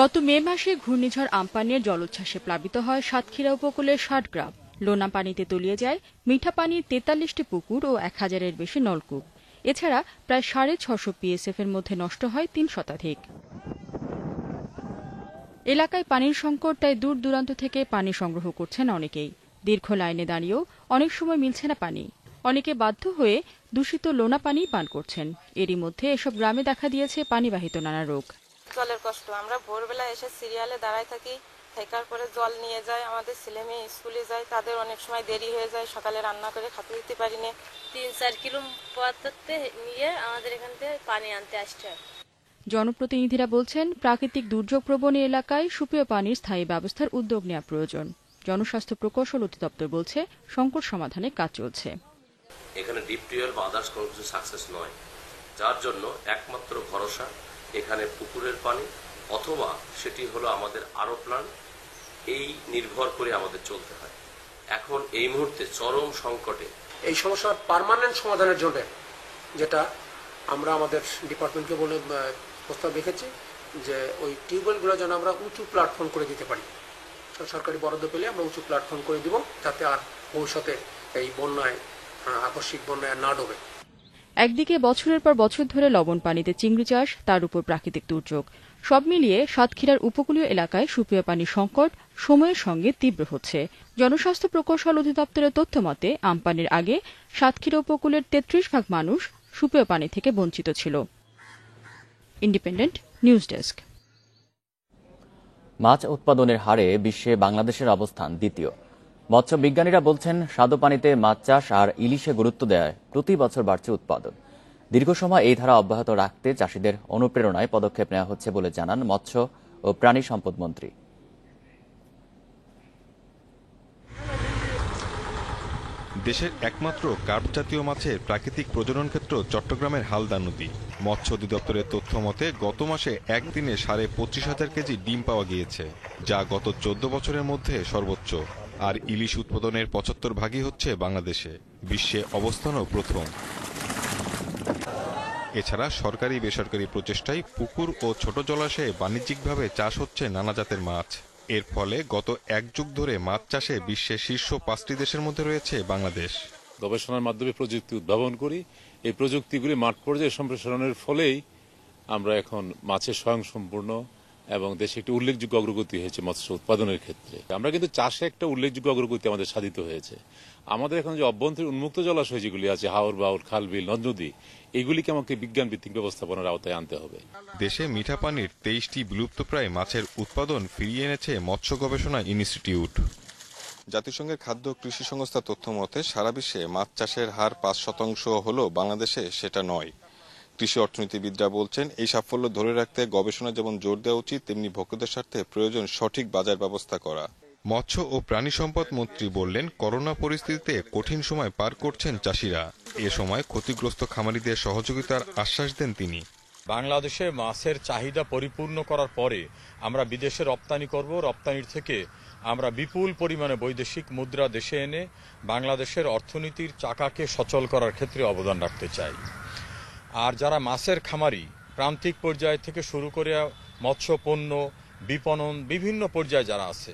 গত মে মাসে ঘূর্ণিঝড় আম্পানের জলোচ্ছ্বাসে প্লাবিত হয় সাতক্ষীরা উপকূলের 60 গ্রাম। লোনা পানিতে তলিয়ে যায় মিঠা পানির 43টি পুকুর ও 1000-এর বেশি নলকূপ। এছাড়া প্রায় 650 PSF এর মধ্যে নষ্ট হয় 3 শতাধিক। এলাকায় পানির সংকট, তাই দূর দূরান্ত থেকে পানি সংগ্রহ করছেন অনেকেই। দীর্ঘ লাইনে দাঁড়িয়েও অনেক সময় মিলছে না পানি। অনেকে বাধ্য হয়ে দূষিত লোনা পানি পান করছেন। এরই মধ্যে এসব গ্রামে দেখা দিয়েছে পানিবাহিত নানা রোগ। জলের কষ্ট, আমরা ভোরবেলা এসে সিরিয়ালে দাঁড়ায় থাকি, থাকার পরে জল নিয়ে যায়, আমাদের ছেলে মেয়ে স্কুলে যায়, তাদের অনেক সময় দেরি হয়ে যায়, সকালে রান্না করে খেতে দিতে পারি না। 3-4 কিলো পথ নিয়ে আমাদের এখান থেকে পানি আনতে আসতে হয়। জনপ্রতিনিধিরা বলছেন, প্রাকৃতিক দুর্যোগ প্রবণ এলাকায় সুপেয় পানির স্থায়ী ব্যবস্থার উদ্যোগ নেওয়া প্রয়োজন। জনস্বাস্থ্য প্রকৌশল অধিদপ্তর বলছে, সংকট সমাধানে কাজ চলছে। এখানে ডিপ টিউবওয়েল বা আদার্স কোনো কিছু সাকসেস নয়, যার জন্য একমাত্র ভরসা এখানে পুকুরের পানি, অথবা সেটি হলো আমাদের আরো প্ল্যান্ট। এই নির্ভর করে আমাদের চলতে হয়। এখন এই মুহূর্তে চরম সংকটে এই সমস্যার পার্মানেন্ট সমাধানের জন্য যেটা আমরা আমাদের ডিপার্টমেন্টকে বলে প্রস্তাব রেখেছি, যে ওই টিউবওয়েলগুলো যেন আমরা উঁচু প্ল্যাটফর্ম করে দিতে পারি। সরকারি বরাদ্দ পেলে আমরা উঁচু প্ল্যাটফর্ম করে দিব, যাতে আর ভবিষ্যতে এই বন্যায়, আকস্মিক বন্যায় না ডোবে। একদিকে বছরের পর বছর ধরে লবণ পানিতে চিংড়ি চাষ, তার উপর প্রাকৃতিক দুর্যোগ, সব মিলিয়ে সাতক্ষীরার উপকূলীয় এলাকায় সুপেয় পানির সংকট সময়ের সঙ্গে তীব্র হচ্ছে। জনস্বাস্থ্য প্রকৌশল অধিদপ্তরের তথ্য মতে, আমপানের আগে সাতক্ষীরা উপকূলের 33% মানুষ সুপেয় পানি থেকে বঞ্চিত ছিল। Independent news desk. মাছ উৎপাদনের হারে বিশ্বে বাংলাদেশের অবস্থান দ্বিতীয়। মৎস্য বিজ্ঞানীরা বলছেন, স্বাদু পানিতে মাছ চাষ আর ইলিশে গুরুত্ব দেয় প্রতি বছর বাড়ছে উৎপাদন। দীর্ঘ সময় এই ধারা অব্যাহত রাখতে চাষিদের অনুপ্রেরণায় পদক্ষেপ নেওয়া হচ্ছে বলে জানান মৎস্য ও প্রাণী সম্পদ মন্ত্রী। দেশের একমাত্র কার্প জাতীয় মাছের প্রাকৃতিক প্রজনন ক্ষেত্র চট্টগ্রামের হালদা নদী। মৎস্য অধিদপ্তরের তথ্য মতে গত মাসে একদিনে 25,500 কেজি ডিম পাওয়া গিয়েছে, যা গত 14 বছরের মধ্যে সর্বোচ্চ। আর ইলিশ উৎপাদনের 75 ভাগই হচ্ছে বাংলাদেশে, বিশ্বে অবস্থানও প্রথম। এছাড়া সরকারি বেসরকারি প্রচেষ্টায় পুকুর ও ছোট জলাশয়ে বাণিজ্যিকভাবে চাষ হচ্ছে নানা জাতের মাছ। এর ফলে গত 1 যুগ ধরে মাছ চাষে বিশ্বের শীর্ষ 5টি দেশের মধ্যে রয়েছে বাংলাদেশ। গবেষণার মাধ্যমে প্রযুক্তি উদ্ভাবন করি, এই প্রযুক্তিগুলি মাঠ পর্যায়ে সম্প্রসারণের ফলেই আমরা এখন মাছের স্বয়ংসম্পূর্ণ এবং দেশে একটি উল্লেখযোগ্য অগ্রগতি হয়েছে মৎস্য উৎপাদনের ক্ষেত্রে। আমরা কিন্তু চাষে একটা উল্লেখযোগ্য অগ্রগতি আমাদের সাধিত হয়েছে। আমাদের এখন যে অভ্যন্তরীণ উন্মুক্ত জলাশয় যেগুলি আছে, হাওর বাউর, খাল বিল, নদ নদী, এগুলিকে আমাকে বিজ্ঞান ভিত্তিক ব্যবস্থাপনার আওতায় আনতে হবে। দেশে মিঠা পানির 23টি বিলুপ্তপ্রায় মাছের উৎপাদন ফিরিয়ে এনেছে মৎস্য গবেষণা ইনস্টিটিউট। জাতিসংঘের খাদ্য কৃষি সংস্থা তথ্য মতে সারা বিশ্বে মাছ চাষের হার 5% হলেও বাংলাদেশে সেটা নয়। কৃষি অর্থনীতিবিদরা বলছেন এই সাফল্য ধরে রাখতে গবেষণা যেমন জোর দেওয়া উচিত, তেমনি ভোক্তাদের স্বার্থে প্রয়োজন সঠিক বাজার ব্যবস্থা করা। মৎস্য ও প্রাণী সম্পদ মন্ত্রী বললেন, করোনা পরিস্থিতিতে কঠিন সময় পার করছেন চাষিরা। এ সময় ক্ষতিগ্রস্ত খামারিদের সহযোগিতার আশ্বাস দেন তিনি। বাংলাদেশে মাছের চাহিদা পরিপূর্ণ করার পরে আমরা বিদেশে রপ্তানি করব। রপ্তানির থেকে আমরা বিপুল পরিমাণে বৈদেশিক মুদ্রা দেশে এনে বাংলাদেশের অর্থনীতির চাকাকে সচল করার ক্ষেত্রে অবদান রাখতে চাই। আর যারা মাছের খামারি, প্রান্তিক পর্যায় থেকে শুরু করে মৎস্য পণ্য বিপণন বিভিন্ন পর্যায়ে যারা আছে,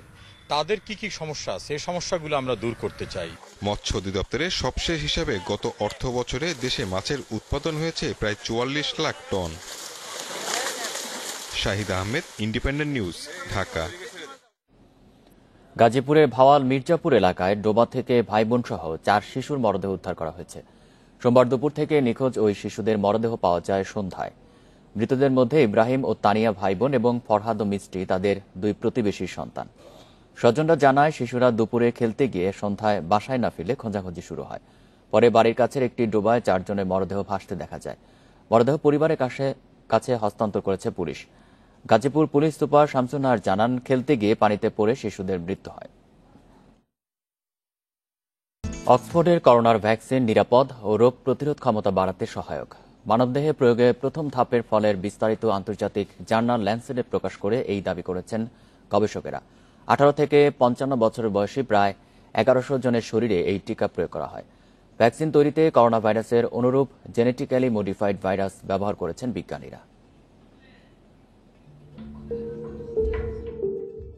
তাদের কি কি সমস্যা আছে, এই সমস্যাগুলো আমরা দূর করতে চাই। মৎস্য অধিদপ্তরের সবশেষ হিসাবে গত অর্থ বছরে দেশে মাছের উৎপাদন হয়েছে প্রায় 44 লাখ টন। Shahid Ahmed, Independent News, Dhaka. গাজীপুরের ভাওয়াল মির্জাপুর এলাকায় ডোবা থেকে ভাই বোন সহ 4 শিশুর মরদেহ উদ্ধার করা হয়েছে। সোমবার দুপুর থেকে নিখোঁজ ওই শিশুদের মরদেহ পাওয়া যায় সন্ধ্যায়। মৃতদের মধ্যে ইব্রাহিম ও তানিয়া ভাই বোন এবং ফরহাদ ও মিষ্টি তাদের 2 প্রতিবেশীর সন্তান। স্বজনরা জানায়, শিশুরা দুপুরে খেলতে গিয়ে সন্ধ্যায় বাসায় না ফিরলে খোঁজাখুঁজি শুরু হয়। পরে বাড়ির কাছের একটি ডোবায় 4 জনের মরদেহ ভাসতে দেখা যায়। মরদেহ পরিবারের কাছে হস্তান্তর করেছে police. Gazipur police super Shamsun Nahar জানান, খেলতে গিয়ে পানিতে পড়ে শিশুদের মৃত্যু হয়। অক্সফোর্ডের করোনার ভ্যাকসিন নিরাপদ ও রোগ প্রতিরোধ ক্ষমতা বাড়াতে সহায়ক। মানবদেহে প্রয়োগে প্রথম ধাপের ফলের বিস্তারিত আন্তর্জাতিক জার্নাল ল্যান্সেটে প্রকাশ করে এই দাবি করেছেন গবেষকেরা। 18 থেকে 55 বছরের বয়সী প্রায় 1100 জনের শরীরে এই টিকা প্রয়োগ করা হয়। ভ্যাকসিন তৈরিতে করোনা ভাইরাসের অনুরূপ জেনেটিক্যালি মডিফাইড ভাইরাস ব্যবহার করেছেন বিজ্ঞানীরা।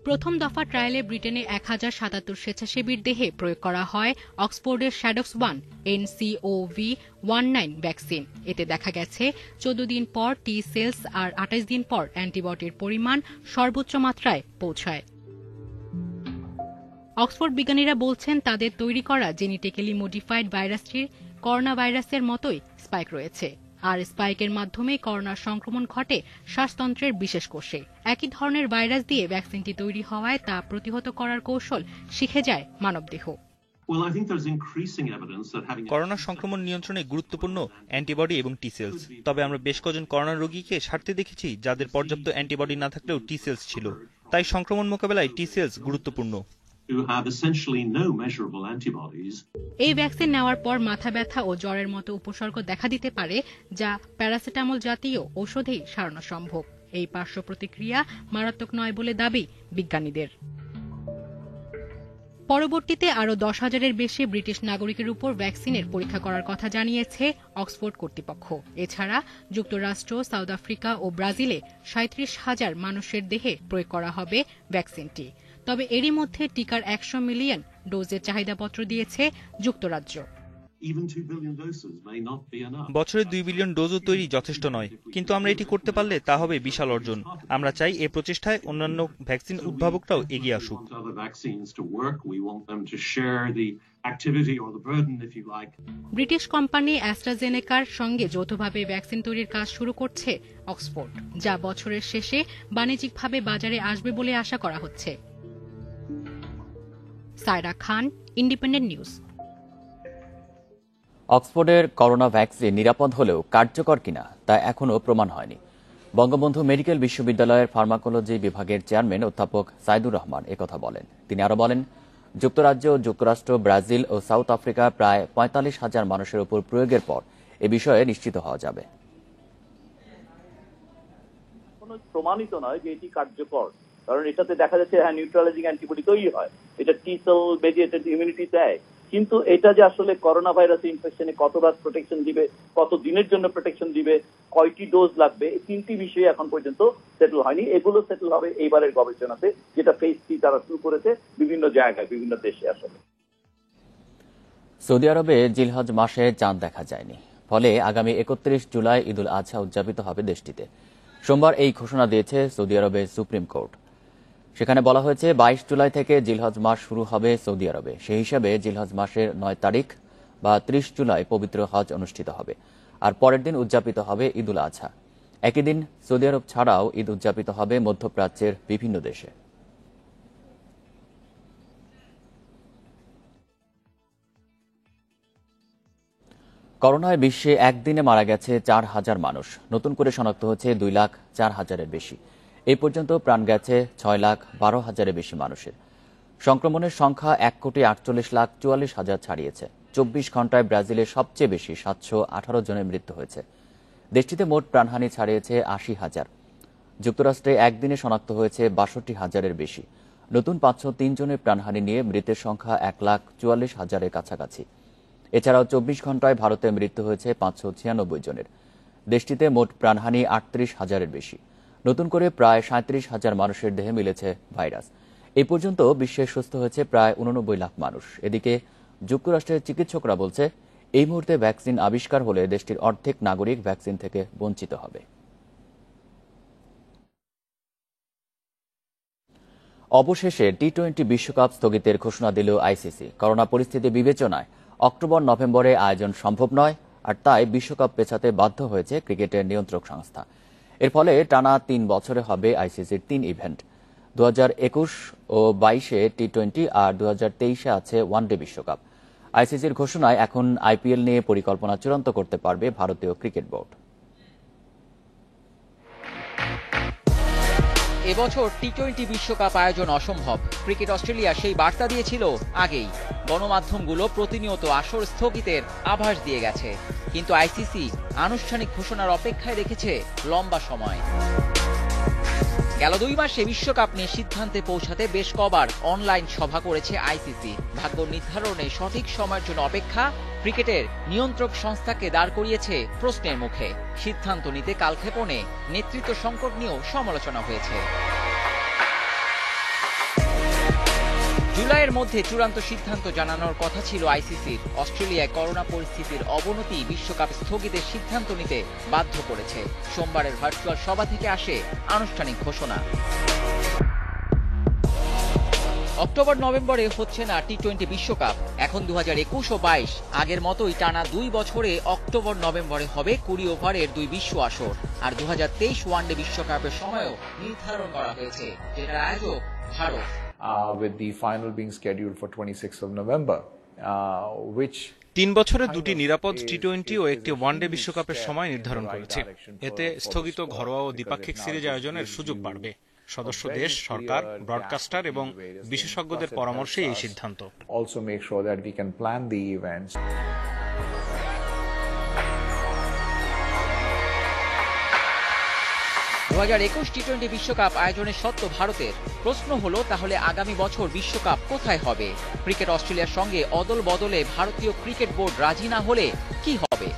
প্রথম দফা ট্রায়ালে ব্রিটেনে 1077 স্বেচ্ছাসেবীর দেহে প্রয়োগ করা হয় অক্সফোর্ডের শ্যাডক্স 1 NCOV19 ভ্যাকসিন। এতে দেখা গেছে 14 দিন পর টি সেলস আর 28 দিন পর অ্যান্টিবডির পরিমাণ সর্বোচ্চ মাত্রায় পৌঁছায়। অক্সফোর্ড বিজ্ঞানীরা বলছেন, তাদের তৈরি করা জেনেটিক্যালি মডিফাইড ভাইরাসটির করোনা ভাইরাসের মতোই স্পাইক রয়েছে। আর স্পাইকের মাধ্যমে করোনার সংক্রমণ ঘটে শ্বাসতন্ত্রের বিশেষ কোষে। একই ধরনের ভাইরাস দিয়ে ভ্যাকসিনটি তৈরি হওয়ায় তা প্রতিহত করার কৌশল শিখে যায় মানবদেহ। করোনা সংক্রমণ নিয়ন্ত্রণে গুরুত্বপূর্ণ অ্যান্টিবডি এবং টি সেলস। তবে আমরা বেশ কজন করোনা রোগীকে সারতে দেখেছি যাদের পর্যাপ্ত অ্যান্টিবডি না থাকলেও টি সেলস ছিল। তাই সংক্রমণ মোকাবেলায় টি সেলস গুরুত্বপূর্ণ। এই ভ্যাকসিন নেওয়ার পর মাথা ব্যথা ও জ্বরের মতো উপসর্গ দেখা দিতে পারে, যা প্যারাসিটামল জাতীয় ঔষধেই সারানো সম্ভব। এই পার্শ্ব প্রতিক্রিয়া মারাত্মক নয় বলে দাবি বিজ্ঞানীদের। পরবর্তীতে আরও 10,000-এর বেশি ব্রিটিশ নাগরিকের উপর ভ্যাকসিনের পরীক্ষা করার কথা জানিয়েছে অক্সফোর্ড কর্তৃপক্ষ। এছাড়া যুক্তরাষ্ট্র, সাউথ আফ্রিকা ও ব্রাজিলে 37,000 মানুষের দেহে প্রয়োগ করা হবে ভ্যাকসিনটি। তবে এরই মধ্যে টিকার 100 মিলিয়ন ডোজের চাহিদাপত্র দিয়েছে যুক্তরাজ্য। বছরে 2 বিলিয়ন ডোজও তৈরি যথেষ্ট নয়, কিন্তু আমরা এটি করতে পারলে তা হবে বিশাল অর্জন। আমরা চাই এ প্রচেষ্টায় অন্যান্য ভ্যাকসিন উদ্ভাবকরাও এগিয়ে আসুক। ব্রিটিশ কোম্পানি অ্যাস্ট্রাজেনেকার সঙ্গে যৌথভাবে ভ্যাকসিন তৈরির কাজ শুরু করছে অক্সফোর্ড, যা বছরের শেষে বাণিজ্যিকভাবে বাজারে আসবে বলে আশা করা হচ্ছে। সায়রা খান, ইন্ডিপেন্ডেন্ট নিউজ। অক্সফোর্ডের করোনা ভ্যাকসিন নিরাপদ হলেও কার্যকর কিনা তা এখনও প্রমাণ হয়নি। বঙ্গবন্ধু মেডিকেল বিশ্ববিদ্যালয়ের ফার্মাকোলজি বিভাগের চেয়ারম্যান অধ্যাপক সাইদুর রহমান একথা বলেন। তিনি আরও বলেন, যুক্তরাজ্য, যুক্তরাষ্ট্র, ব্রাজিল ও সাউথ আফ্রিকা প্রায় 45,000 মানুষের উপর প্রয়োগের পর এ বিষয়ে নিশ্চিত হওয়া যাবে। প্রমাণিত নয় যে এটি কার্যকর, কারণ এটাতে দেখা যাচ্ছে নিউট্রালাইজিং অ্যান্টিবডি তৈরি হয়, এটা টি সেল মেডিয়েটেড ইমিউনিটি দেয়, কিন্তু এটা যে আসলে করোনা ভাইরাস ইনফেকশনে কতবার প্রোটেকশন দিবে, কত দিনের জন্য প্রোটেকশন দিবে, কয়টি ডোজ লাগবে, এই 3টি বিষয়ে এখন পর্যন্ত সেটেল হয়নি। এগুলো সেটেল হবে এইবারের গবেষণাতে, যেটা ফেজ 3 তারা শুরু করেছে বিভিন্ন জায়গায়, বিভিন্ন দেশে। আসলে সৌদি আরবে জিলহজ মাসে চাঁদ দেখা যায়নি, ফলে আগামী 31 জুলাই ঈদুল আজহা উদযাপিত হবে দেশটিতে। সোমবার এই ঘোষণা দিয়েছে সৌদি আরবের সুপ্রিম কোর্ট। সেখানে বলা হয়েছে 22 জুলাই থেকে জিলহজ মাস শুরু হবে সৌদি আরবে। সেই হিসাবে জিলহজ মাসের 9 তারিখ বা 30 জুলাই পবিত্র হজ অনুষ্ঠিত হবে, আর পরের দিন উদযাপিত হবে ঈদ উল আজহা। একই দিন সৌদি আরব ছাড়াও ঈদ উদযাপিত হবে মধ্যপ্রাচ্যের বিভিন্ন দেশে। করোনায় বিশ্বে একদিনে মারা গেছে 4,000 মানুষ। নতুন করে শনাক্ত হচ্ছে 2,04,000-এর বেশি। এই পর্যন্ত প্রাণ গেছে 6,12,000-এর বেশি মানুষের। সংক্রমণের সংখ্যা 1,48,44,000 ছাড়িয়েছে। 24 ঘন্টায় ব্রাজিলে সবচেয়ে বেশি 718 জনের মৃত্যু হয়েছে। দেশটিতে মোট প্রাণহানি ছাড়িয়েছে 80,000। যুক্তরাষ্ট্রে একদিনে শনাক্ত হয়েছে 62,000-এর বেশি। নতুন 503 জনের প্রাণহানি নিয়ে মৃতের সংখ্যা 1,44,000-এর কাছাকাছি। এছাড়াও 24 ঘন্টায় ভারতে মৃত্যু হয়েছে 596 জনের। দেশটিতে মোট প্রাণহানি 38,000-এর বেশি। নতুন করে প্রায় 37,000 মানুষের দেহে মিলেছে ভাইরাস। এই পর্যন্ত বিশ্বে সুস্থ হয়েছে প্রায় 89 লাখ মানুষ। এদিকে যুক্তরাষ্ট্রের চিকিৎসকরা বলছে, এই মুহূর্তে ভ্যাকসিন আবিষ্কার হলে দেশটির অর্ধেক নাগরিক ভ্যাকসিন থেকে বঞ্চিত হবে। অবশেষে টি-20 বিশ্বকাপ স্থগিতের ঘোষণা দিল আইসিসি। করোনা পরিস্থিতি বিবেচনায় অক্টোবর-নভেম্বরে আয়োজন সম্ভব নয়, আর তাই বিশ্বকাপ পেছাতে বাধ্য হয়েছে ক্রিকেটের নিয়ন্ত্রক সংস্থা। এর ফলে টানা 3 বছরে হবে আইসিসির 3 ইভেন্ট। 2021 ও 22-এ টি-20 আর 2023-এ আছে ওয়ানডে বিশ্বকাপ। আইসিসির ঘোষণায় এখন আইপিএল নিয়ে পরিকল্পনা চূড়ান্ত করতে পারবে ভারতীয় ক্রিকেট বোর্ড। এবছর টি-20 বিশ্বকাপ আয়োজন অসম্ভব। ক্রিকেট অস্ট্রেলিয়া সেই বার্তা দিয়েছিল আগেই। গণমাধ্যমগুলো প্রতিনিয়ত আসর স্থগিতের আভাস দিয়ে গেছে, কিন্তু আইসিসি আনুষ্ঠানিক ঘোষণার অপেক্ষায় রেখেছে লম্বা সময়। গেল 2 মাসে বিশ্বকাপ নিয়ে সিদ্ধান্তে পৌঁছাতে বেশ কবার অনলাইন সভা করেছে আইসিসি। ভাগ্য নির্ধারণে সঠিক সময়ের জন্য অপেক্ষা ক্রিকেটের নিয়ন্ত্রক সংস্থাকে দাঁড় করিয়েছে প্রশ্নের মুখে। সিদ্ধান্ত নিতে কালক্ষেপণে নেতৃত্ব সংকট নিয়েও সমালোচনা হয়েছে। জুলাইয়ের মধ্যে চূড়ান্ত সিদ্ধান্ত জানানোর কথা ছিল আইসিসির। অস্ট্রেলিয়ায় করোনা পরিস্থিতির অবনতি বিশ্বকাপ স্থগিতের সিদ্ধান্ত নিতে বাধ্য করেছে। সোমবারের ভার্চুয়াল সভা থেকে আসে আনুষ্ঠানিক ঘোষণা। অক্টোবর-নভেম্বরে হচ্ছে না টি-20 বিশ্বকাপ। এখন 2021 ও 22 আগের মতোই টানা 2 বছরে অক্টোবর-নভেম্বরে হবে 20 ওভারের 2 বিশ্ব আসর। আর 2023 ওয়ানডে বিশ্বকাপের সময়ও নির্ধারণ করা হয়েছে, যেটার আয়োজক Bharat. With the final being scheduled for 26th of November, which 3 বছরে 2টি নিরাপদ টি-20 ও একটি ওয়ানডে বিশ্বকাপের সময় নির্ধারণ করেছে। এতে স্থগিত ঘরোয়া ও দ্বিপাক্ষিক সিরিজ আয়োজনের সুযোগ বাড়বে। সদস্য দেশ, সরকার, ব্রডকাস্টার এবং বিশেষজ্ঞদের পরামর্শে এই সিদ্ধান্ত। also make sure that we can plan the events. 2021 টি-20 বিশ্বকাপ আয়োজনের সত্ত্ব ভারতের। প্রশ্ন হলো, তাহলে আগামী বছর বিশ্বকাপ কোথায় হবে? ক্রিকেট অস্ট্রেলিয়ার সঙ্গে অদল বদলে ভারতীয় ক্রিকেট বোর্ড রাজি না হলে কি হবে?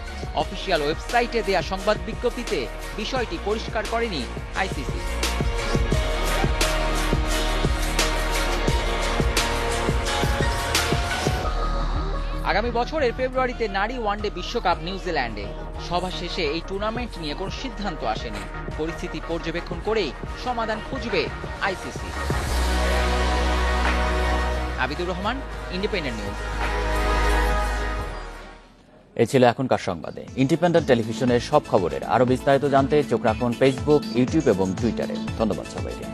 অফিসিয়াল ওয়েবসাইটে দেয়া সংবাদ বিজ্ঞপ্তিতে বিষয়টি পরিষ্কার করেনি আইসিসি। আগামী বছরের ফেব্রুয়ারিতে নারী ওয়ানডে বিশ্বকাপ নিউজিল্যান্ডে। সভা শেষে এই টুর্নামেন্ট নিয়ে কোনো সিদ্ধান্ত আসেনি। পরিস্থিতি পর্যবেক্ষণ করেই সমাধান খুঁজবে ICC. Abidur Rahman, Independent News. এ ছিল এখনকার সংবাদে। ইন্ডিপেন্ডেন্ট টেলিভিশনের সব খবরের আরো বিস্তারিত জানতে চোখ রাখুন ফেসবুক, ইউটিউব এবং টুইটারে। ধন্যবাদ সবাইকে।